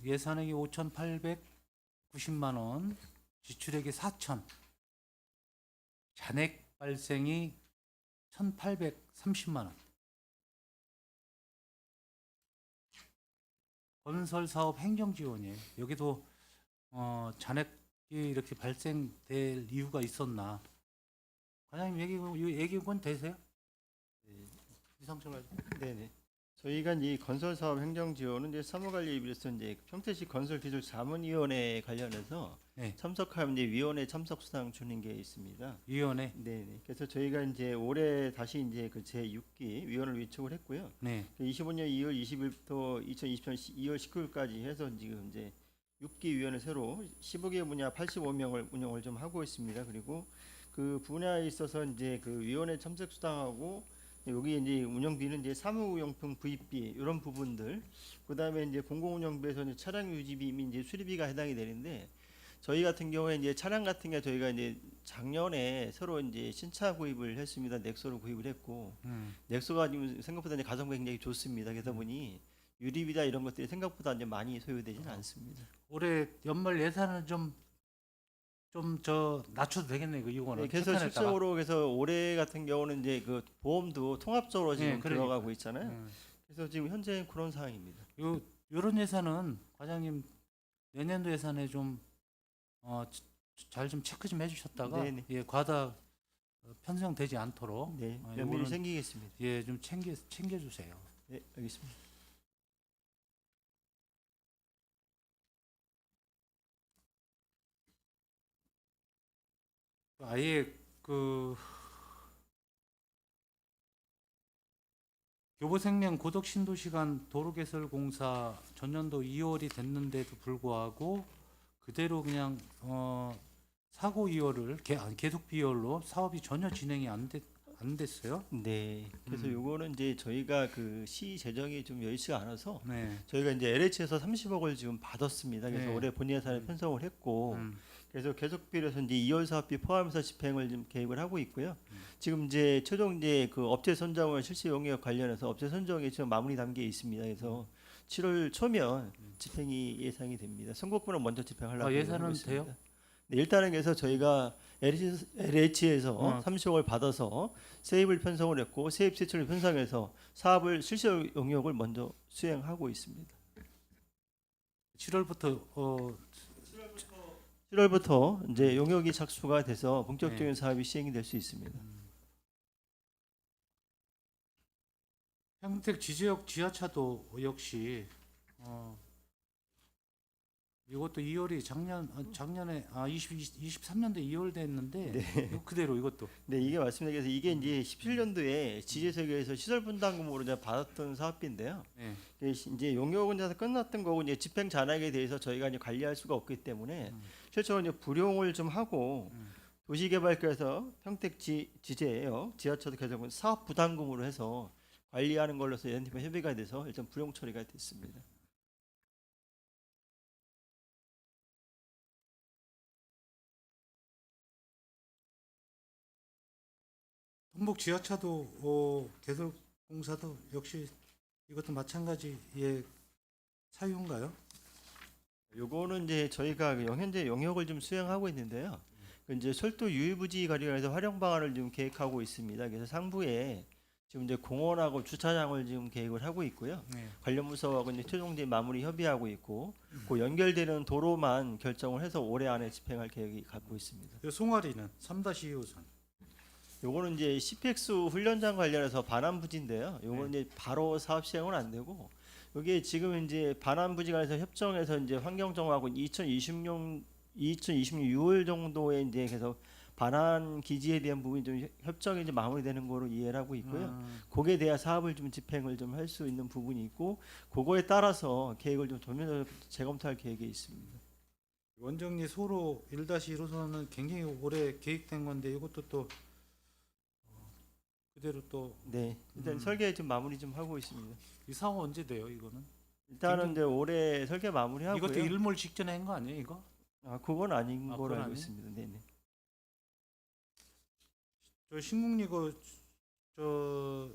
예산액이 5,890만 원, 지출액이 4,000, 잔액 발생이 1,830만 원. 건설 사업 행정 지원이에요. 여기도 잔액이 이렇게 발생될 이유가 있었나? 과장님 얘기권 되세요? 이상철 과장님. 네네. 저희가 이 건설 사업 행정 지원은 이제 사무관리에 비해서 이제 평택시 건설기술자문위원회 관련해서 네. 참석하면 이제 위원회 참석 수당 주는 게 있습니다. 위원회. 네네. 그래서 저희가 이제 올해 다시 이제 그 제 6기 위원을 위촉을 했고요. 네. 25년 2월 20일부터 2020년 2월 19일까지 해서 지금 이제 6기 위원회 새로 15개 분야 85명을 운영을 좀 하고 있습니다. 그리고 그 분야에 있어서 이제 그 위원회 참석 수당하고 여기 이제 운영비는 이제 사무용품 구입비 이런 부분들, 그다음에 이제 공공운영비에서 이제 차량 유지비 및 이제 수리비가 해당이 되는데, 저희 같은 경우에 이제 차량 같은 게 저희가 이제 작년에 새로 이제 신차 구입을 했습니다. 넥소를 구입을 했고, 넥소가 지금 생각보다 이제 가성비 굉장히 좋습니다. 그러다 보니 유리비다 이런 것들이 생각보다 이제 많이 소요되지는 않습니다. 올해 연말 예산을 좀 낮춰도 되겠네 그 이거는. 네, 그래서 재편했다가. 실적으로 그래서 올해 같은 경우는 이제 그 보험도 통합적으로 지금 네, 그러니까. 들어가고 있잖아요. 그래서 지금 현재 그런 상황입니다. 요런 예산은 과장님 내년도 예산에 좀 잘 좀 체크 좀 해주셨다가 네네. 예 과다 편성되지 않도록 네, 요거는 면밀히 챙기겠습니다. 예 좀 챙겨주세요. 네, 알겠습니다. 아예 그 교보생명 고덕신도시간 도로개설공사 전년도 2월이 됐는데도 불구하고 그대로 그냥 사고 이월을 계속 비월로 사업이 전혀 진행이 안 됐어요. 네, 그래서 음. 요거는 이제 저희가 그 시 재정이 좀 여의치가 않아서 네. 저희가 이제 LH에서 30억을 지금 받았습니다. 그래서 네. 올해 본예 예산을 편성을 했고, 음. 그래서 계속비로서 이제 2월 사업비 포함해서 집행을 지금 계획을 하고 있고요. 음. 지금 이제 최종 이제 그 업체 선정을 실시 용역 관련해서 업체 선정이 지금 마무리 단계에 있습니다. 그래서 7월 초면 집행이 예상이 됩니다. 선곡부는 먼저 집행하려고 예산은 하고 있습니다. 돼요? 네, 일단은 그래서 저희가 LH에서 30억을 받아서 세입을 편성을 했고, 세입 세출을 편성해서 사업을 실시 용역을 먼저 수행하고 있습니다. 7월부터 7월부터 이제 용역이 착수가 돼서 본격적인 사업이 시행이 될 수 있습니다. 평택 지지역 지하차도 역시 이것도 2월이 작년에 23년도에 2월 됐는데 이거 그대로 이것도 네, 이게 맞습니다. 그래서 이게 이제 17년도에 지제세계에서 시설 분담금으로 이제 받았던 사업비인데요. 네. 이제 용역은 이제 끝났던 거고 이제 집행 잔액에 대해서 저희가 이제 관리할 수가 없기 때문에 실제로 이제 불용을 좀 하고 도시개발과에서 평택 지제예요. 지하철 개정은 사업 부담금으로 해서 관리하는 걸로서 연팀과 협의가 돼서 일단 불용 처리가 됐습니다. 동북 지하차도 개설 공사도 역시 이것도 마찬가지 사유인가요? 요거는 이제 저희가 현재 용역을 좀 수행하고 있는데요. 그 이제 철도 유일부지 관련해서 활용 방안을 좀 계획하고 있습니다. 그래서 상부에 지금 이제 공원하고 주차장을 지금 계획을 하고 있고요. 네. 관련 부서하고 이제 최종 이제 마무리 협의하고 있고, 그 연결되는 도로만 결정을 해서 올해 안에 집행할 계획이 갖고 있습니다. 그 송아리는 3-2호선. 요거는 이제 CPX 훈련장 관련해서 반환 부지인데요. 요거는 네. 이제 바로 사업 시행은 안 되고, 여기 지금 이제 반환 부지 관해서 협정해서 이제 환경정하고 2026 6월 정도에 이제 계속 반환 기지에 대한 부분이 좀 협정이 이제 마무리되는 거로 이해를 하고 있고요. 거기에 대한 사업을 좀 집행을 좀 할 수 있는 부분이 있고, 그거에 따라서 계획을 좀 전면적으로 재검토할 계획이 있습니다. 원정리 소로 1-1호선은 굉장히 오래 계획된 건데 이것도 또 그대로 또 이 네, 일단 설계 좀 마무리 좀 하고 있습니다. 사업 언제 돼요 이거는? 일단은 이제 올해 설계 마무리하고요. 이것도 일몰 직전에 한 거 아니에요 이거? 아, 그건 아닌 아, 걸로 그건 알고 아니에요? 있습니다. 네네. 저 신국리 저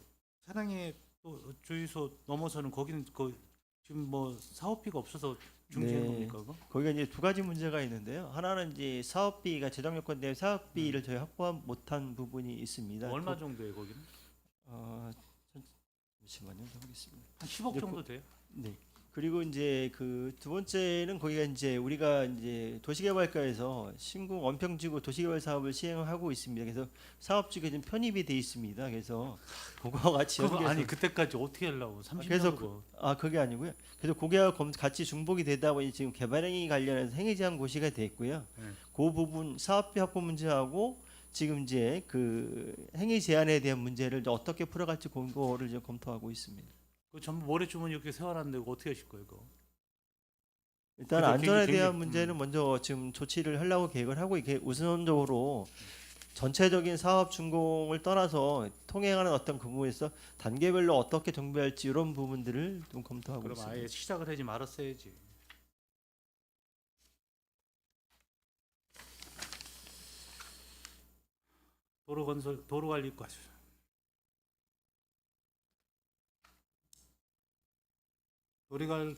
사랑의 또 주유소 넘어서는 거기는 지금 뭐 사업비가 없어서 중지한 네. 겁니까 그거? 거기가 이제 두 가지 문제가 있는데요. 하나는 이제 사업비가 재정 요건 때문에 사업비를 저희 확보 못한 부분이 있습니다. 얼마 정도예요 거기는? 잠시만요, 좀 하겠습니다. 한 10억 이제 정도 돼요? 네, 그리고 이제 그 두 번째는 거기가 이제 우리가 이제 도시개발과에서 신궁 원평지구 도시개발 사업을 시행하고 있습니다. 그래서 사업지가 지금 편입이 돼 있습니다. 그래서 그거와 같이 그거 연계해서 아니 그때까지 어떻게 하려고 그래서 30년이고. 그게 아니고요. 그래서 고개와 같이 중복이 되다 보니 지금 개발행위 관련해서 행위 제한 고시가 됐고요. 네. 그 부분 사업비 확보 문제하고 지금 이제 그 행위 제한에 대한 문제를 이제 어떻게 풀어갈지 그거를 이제 검토하고 있습니다. 그 전부 모래주머니 이렇게 세워놨는데 그거 어떻게 하실 거예요, 그거? 일단 그래서 안전에 굉장히- 대한 문제는 먼저 지금 조치를 하려고 계획을 하고 이게 우선적으로 전체적인 사업 준공을 떠나서 통행하는 어떤 그 부분에서 단계별로 어떻게 정비할지 이런 부분들을 좀 검토하고 그럼 있습니다. 아예 시작을 하지 말았어야지. 도로 건설, 도로 관리과.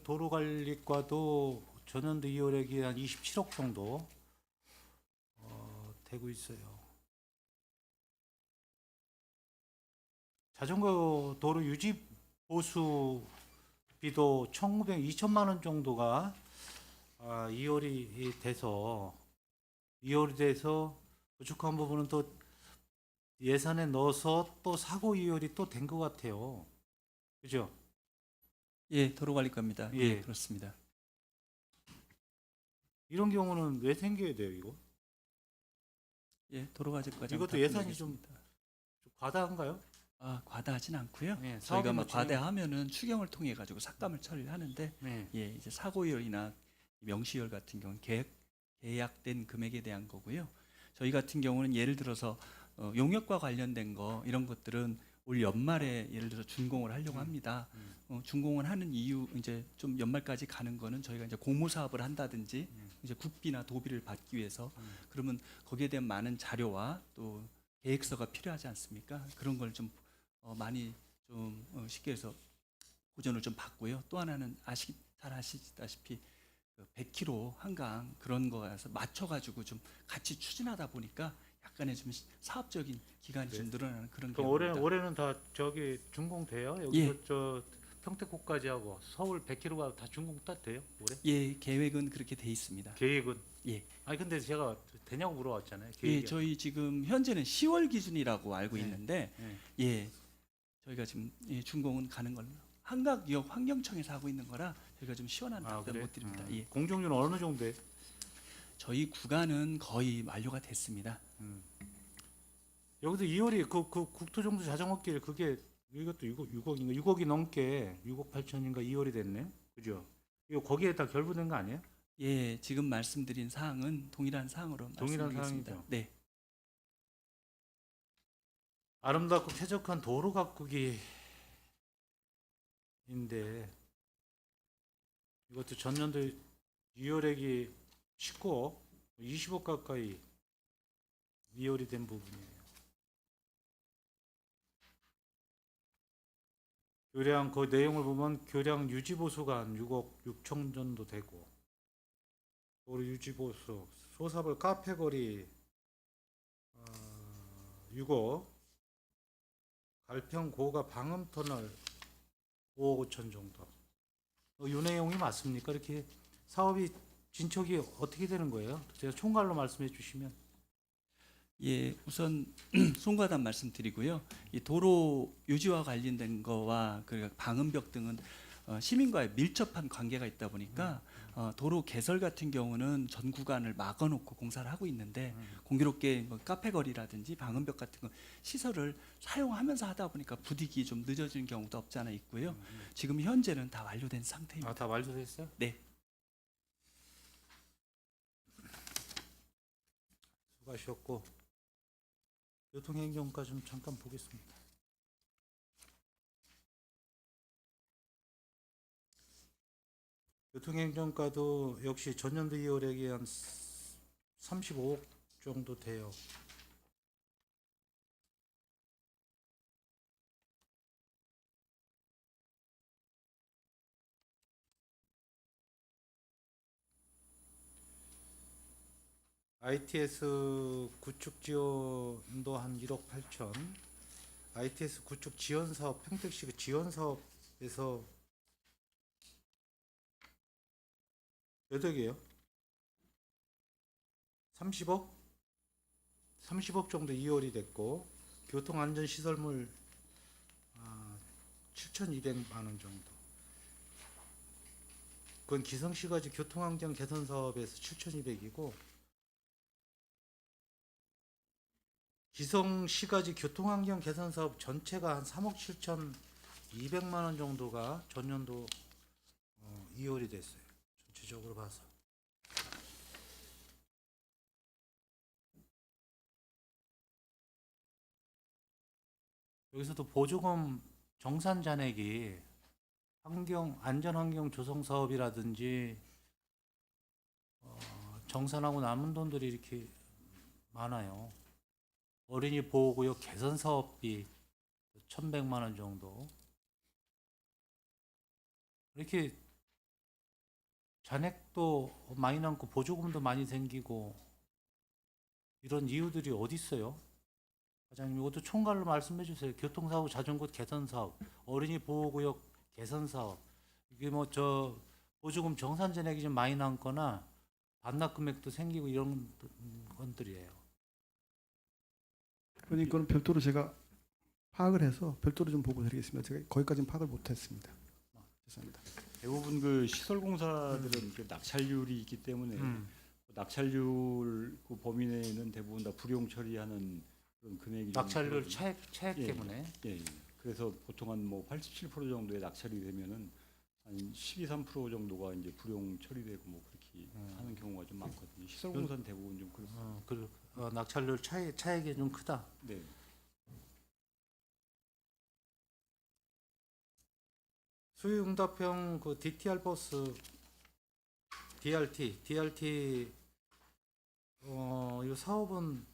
도로 관리과도 전년도 2월액이 한 27억 정도 되고 있어요. 자전거 도로 유지 보수비도 2천만 원 정도가 2월이 돼서 부족한 부분은 또 예산에 넣어서 또 사고 이월이 또 된 것 같아요. 그죠? 예, 도로관리과입니다. 예. 예, 그렇습니다. 이런 경우는 왜 생겨야 돼요, 이거? 예, 도로과제과장 이것도 예산이 답변드리겠습니다. 좀 과다한가요? 과다하진 않고요. 네, 저희가 뭐 사업이 과다하면은 추경을 통해 가지고 삭감을 처리를 하는데 네. 예, 이제 사고이율이나 명시이율 같은 경우는 계약된 금액에 대한 거고요. 저희 같은 경우는 예를 들어서 용역과 관련된 거 이런 것들은 올 연말에 예를 들어 준공을 하려고 합니다. 준공을 하는 이유 이제 좀 연말까지 가는 거는 저희가 이제 공모 사업을 한다든지 이제 국비나 도비를 받기 위해서 그러면 거기에 대한 많은 자료와 또 계획서가 필요하지 않습니까? 그런 걸 좀 많이 좀 쉽게 해서 보전을 좀 받고요. 또 하나는 잘 아시다시피 100km 한강 그런 거에서 맞춰가지고 좀 같이 추진하다 보니까 약간의 좀 사업적인 기간이 좀 늘어나는 그런 그럼 경우입니다. 올해는 다 저기 준공돼요? 여기서 예. 저 평택고까지 하고 서울 100km가 다 준공 딱 돼요? 올해? 예, 계획은 그렇게 돼 있습니다. 계획은? 예. 아니 근데 제가 되냐고 물어봤잖아요. 예, 계획이. 저희 지금 현재는 10월 기준이라고 알고 네. 있는데 네. 예, 저희가 지금 준공은 가는 걸로 한강역 환경청에서 하고 있는 거라 저희가 좀 시원한 답변 그래? 못 드립니다. 예. 공정률은 어느 정도 돼? 저희 구간은 거의 완료가 됐습니다. 여기도 2월이 그 국토정도 자전거길 그게 이것도 6억인가 6억이 넘게 6억 8천인가 2월이 됐네. 그죠? 이거 거기에 다 결부된 거 아니에요? 예, 지금 말씀드린 사항은 동일한 사항으로 동일한 말씀드리겠습니다. 사항이죠. 네. 아름답고 쾌적한 도로 가꾸기인데 이것도 전년도 2월액이 19억, 20억 가까이 2월이 된 부분이에요. 교량 그 내용을 보면 교량 유지보수가 한 6억 6천 정도 되고 도로 유지보수 소사벌 카페거리 6억 갈평 고가 방음터널 5억 5천 정도. 이 내용이 맞습니까? 이렇게 사업이 진척이 어떻게 되는 거예요? 제가 총괄로 말씀해 주시면. 예, 우선 송과단 말씀드리고요. 이 도로 유지와 관련된 거와 그 방음벽 등은 시민과의 밀접한 관계가 있다 보니까 도로 개설 같은 경우는 전 구간을 막아놓고 공사를 하고 있는데 공교롭게 뭐 카페거리라든지 방음벽 같은 거 시설을 사용하면서 하다 보니까 부득이 좀 늦어지는 경우도 없지 않아 있고요. 지금 현재는 다 완료된 상태입니다. 다 완료됐어요? 네. 수고하셨고 교통행정과 좀 잠깐 보겠습니다. 교통행정과도 역시 전년도 2월액이 한 35억 정도 돼요. ITS 구축 지원도 한 1억 8천. ITS 구축 지원 사업 평택시 그 지원 사업에서 몇 억이에요? 30억? 30억 정도 이월이 됐고 교통안전시설물 7,200만 원 정도. 그건 기성시가지 교통환경 개선 사업에서 7,200이고 기성시가지 교통환경 개선 사업 전체가 한 3억 7,200만 원 정도가 전년도 이월이 됐어요. 전체적으로 봐서. 여기서도 보조금 정산 잔액이 안전환경 조성 사업이라든지 정산하고 남은 돈들이 이렇게 많아요. 어린이 보호구역 개선 사업비 1,100만 원 정도. 이렇게 잔액도 많이 남고 보조금도 많이 생기고 이런 이유들이 어디 있어요? 과장님 이것도 총괄로 말씀해 주세요. 교통사고 자전거 개선 사업, 어린이 보호구역 개선 사업. 이게 뭐 저 보조금 정산 잔액이 좀 많이 남거나 반납 금액도 생기고 이런 것들이에요. 그러니 그건 별도로 제가 파악을 해서 별도로 좀 보고 드리겠습니다. 제가 거기까지는 파악을 못했습니다. 죄송합니다. 대부분 그 시설공사들은 그 낙찰률이 있기 때문에 낙찰률 그 범위 내에는 대부분 다 불용 처리하는 그런 금액이 좀 낙찰률 들어가요. 차액 예, 때문에. 예. 그래서 보통 한 뭐 87% 정도의 낙찰이 되면은 한 12, 3% 정도가 이제 불용 처리되고 뭐 그렇게 하는 경우가 좀 많거든요. 시설공사는 대부분 좀 그렇습니다. 낙찰률 차액이 좀 크다. 네. 수요응답형 그 DTR 버스 DRT 이 사업은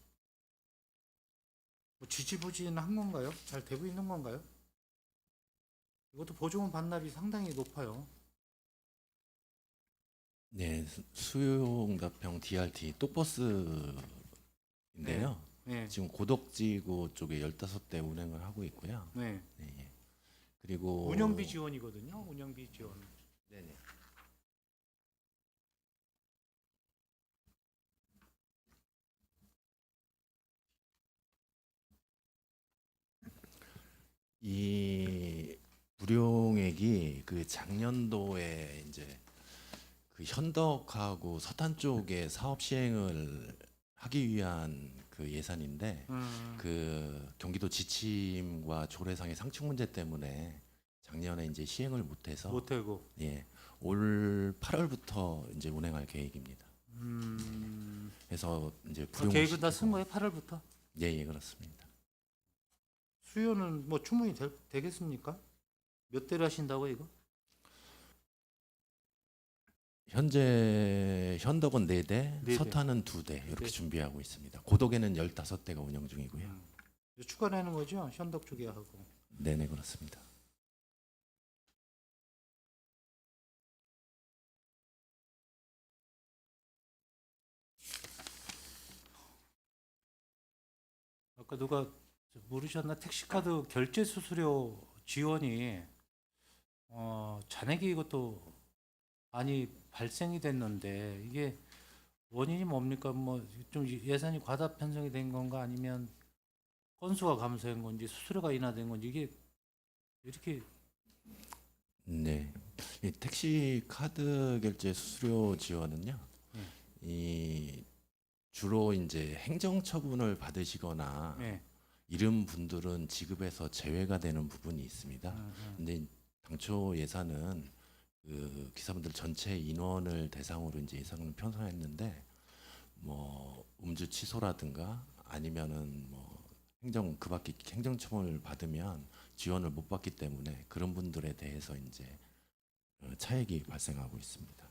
뭐 지지부진한 건가요? 잘 되고 있는 건가요? 이것도 보조금 반납이 상당히 높아요. 네, 수요응답형 DRT 똑버스인데요. 네. 지금 고덕지구 쪽에 15대 운행을 하고 있고요. 네. 네, 예. 그리고 운영비 지원이거든요. 운영비 지원. 네네. 이 불용액이 그 작년도에 이제 그 현덕하고 서탄 쪽에 사업 시행을 하기 위한 그 예산인데 그 경기도 지침과 조례상의 상충 문제 때문에 작년에 이제 시행을 못해서 못하고. 예, 올 8월부터 이제 운행할 계획입니다. 그래서 이제 불용 계획은 다 쓴 거예요? 8월부터? 예, 예, 그렇습니다. 수요는 뭐 충분히 되겠습니까? 몇 대를 하신다고 이거? 현재 현덕은 4대, 네 대. 서탄은 2대 이렇게 네. 준비하고 있습니다. 고덕에는 15대가 운영 중이고요. 추가 내는 거죠? 현덕 쪽에 하고. 네네, 그렇습니다. 아까 누가 모르셨나? 택시카드 결제 수수료 지원이 잔액이 이것도 많이 발생이 됐는데 이게 원인이 뭡니까? 뭐 좀 예산이 과다 편성이 된 건가 아니면 건수가 감소한 건지 수수료가 인하된 건지 이게 이렇게 네, 이 택시 카드 결제 수수료 지원은요, 이 주로 이제 행정 처분을 받으시거나 예. 이런 분들은 지급에서 제외가 되는 부분이 있습니다. 근데 당초 예산은 그 기사분들 전체 인원을 대상으로 이제 예산을 편성했는데 뭐 음주 취소라든가 아니면은 뭐 그 밖에 행정처분을 받으면 지원을 못 받기 때문에 그런 분들에 대해서 이제 차액이 발생하고 있습니다.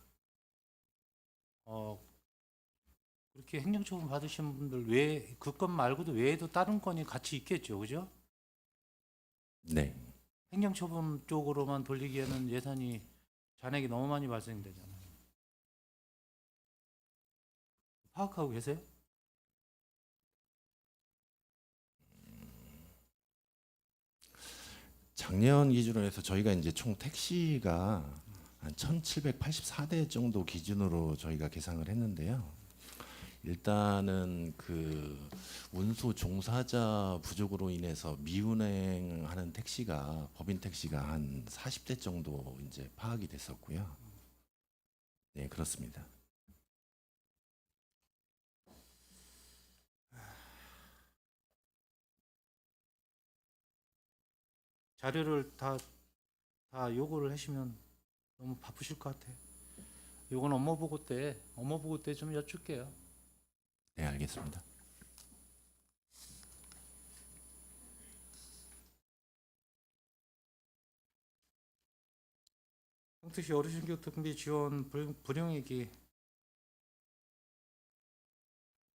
그렇게 행정처분 받으신 분들 외에 그 건 말고도 외에도 다른 건이 같이 있겠죠, 그죠? 네, 행정처분 쪽으로만 돌리기에는 예산이 잔액이 너무 많이 발생되잖아요. 파악하고 계세요? 작년 기준으로 해서 저희가 이제 총 택시가 한 1,784대 정도 기준으로 저희가 계상을 했는데요. 일단은 그 운수 종사자 부족으로 인해서 미운행하는 택시가 법인 택시가 한 40대 정도 이제 파악이 됐었고요. 네, 그렇습니다. 자료를 다 요구를 하시면 너무 바쁘실 것 같아. 요건 업무보고 때 좀 여쭐게요. 네, 알겠습니다. 평택시 어르신교통비 지원 불용액이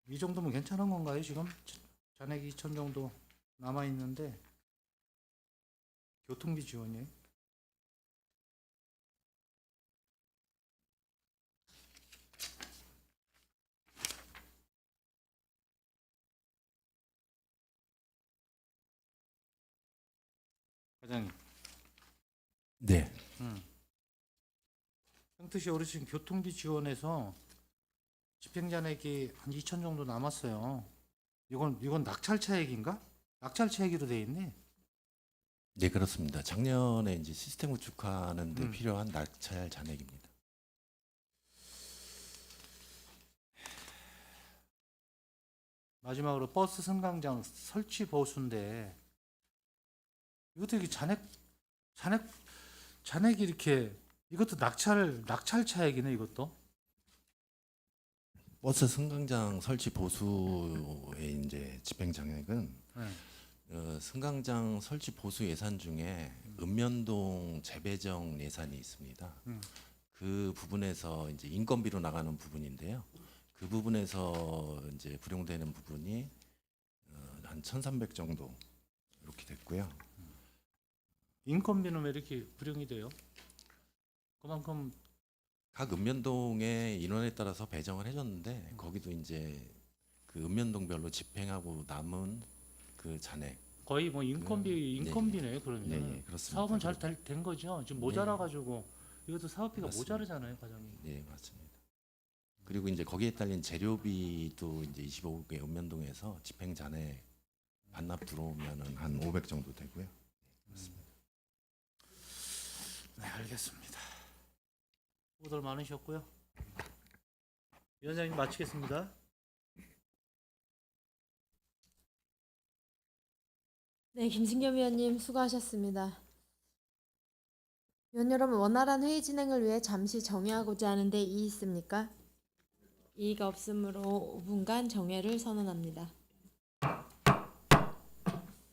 이 정도면 괜찮은 건가요? 지금 잔액 2천 정도 남아 있는데 교통비 지원이에요? 과장님. 네, 평택시 어르신 교통비 지원에서 집행잔액이 한 2천 정도 남았어요. 이건 낙찰 차액인가? 낙찰 차액으로 돼 있네. 네, 그렇습니다. 작년에 이제 시스템 구축하는 데 음. 필요한 낙찰 잔액입니다. 마지막으로 버스 승강장 설치 보수인데 이것도 이게 잔액이 이렇게 이것도 낙찰 차액이네 이것도. 버스 승강장 설치 보수의 이제 집행 잔액은 네. 승강장 설치 보수 예산 중에 읍면동 재배정 예산이 있습니다. 그 부분에서 이제 인건비로 나가는 부분인데요. 그 부분에서 이제 불용되는 부분이 한 1,300 정도 이렇게 됐고요. 인건비는 왜 이렇게 불용이 돼요? 그만큼 각 읍면동의 인원에 따라서 배정을 해줬는데 거기도 이제 그 읍면동별로 집행하고 남은 그 잔액. 거의 뭐 인건비네 네, 그러면. 네, 그렇습니다. 사업은 잘 된 거죠. 지금 모자라 가지고 이것도 사업비가 맞습니다. 모자르잖아요, 과장님. 네, 맞습니다. 그리고 이제 거기에 딸린 재료비도 이제 25개 읍면동에서 집행 잔액 반납 들어오면은 한 500 정도 되고요. 네, 알겠습니다. 후보들 많으셨고요. 위원장님 마치겠습니다. 네, 김승겸 위원님 수고하셨습니다. 위원 여러분, 원활한 회의 진행을 위해 잠시 정회하고자 하는데 이의 있습니까? 이의가 없으므로 5분간 정회를 선언합니다.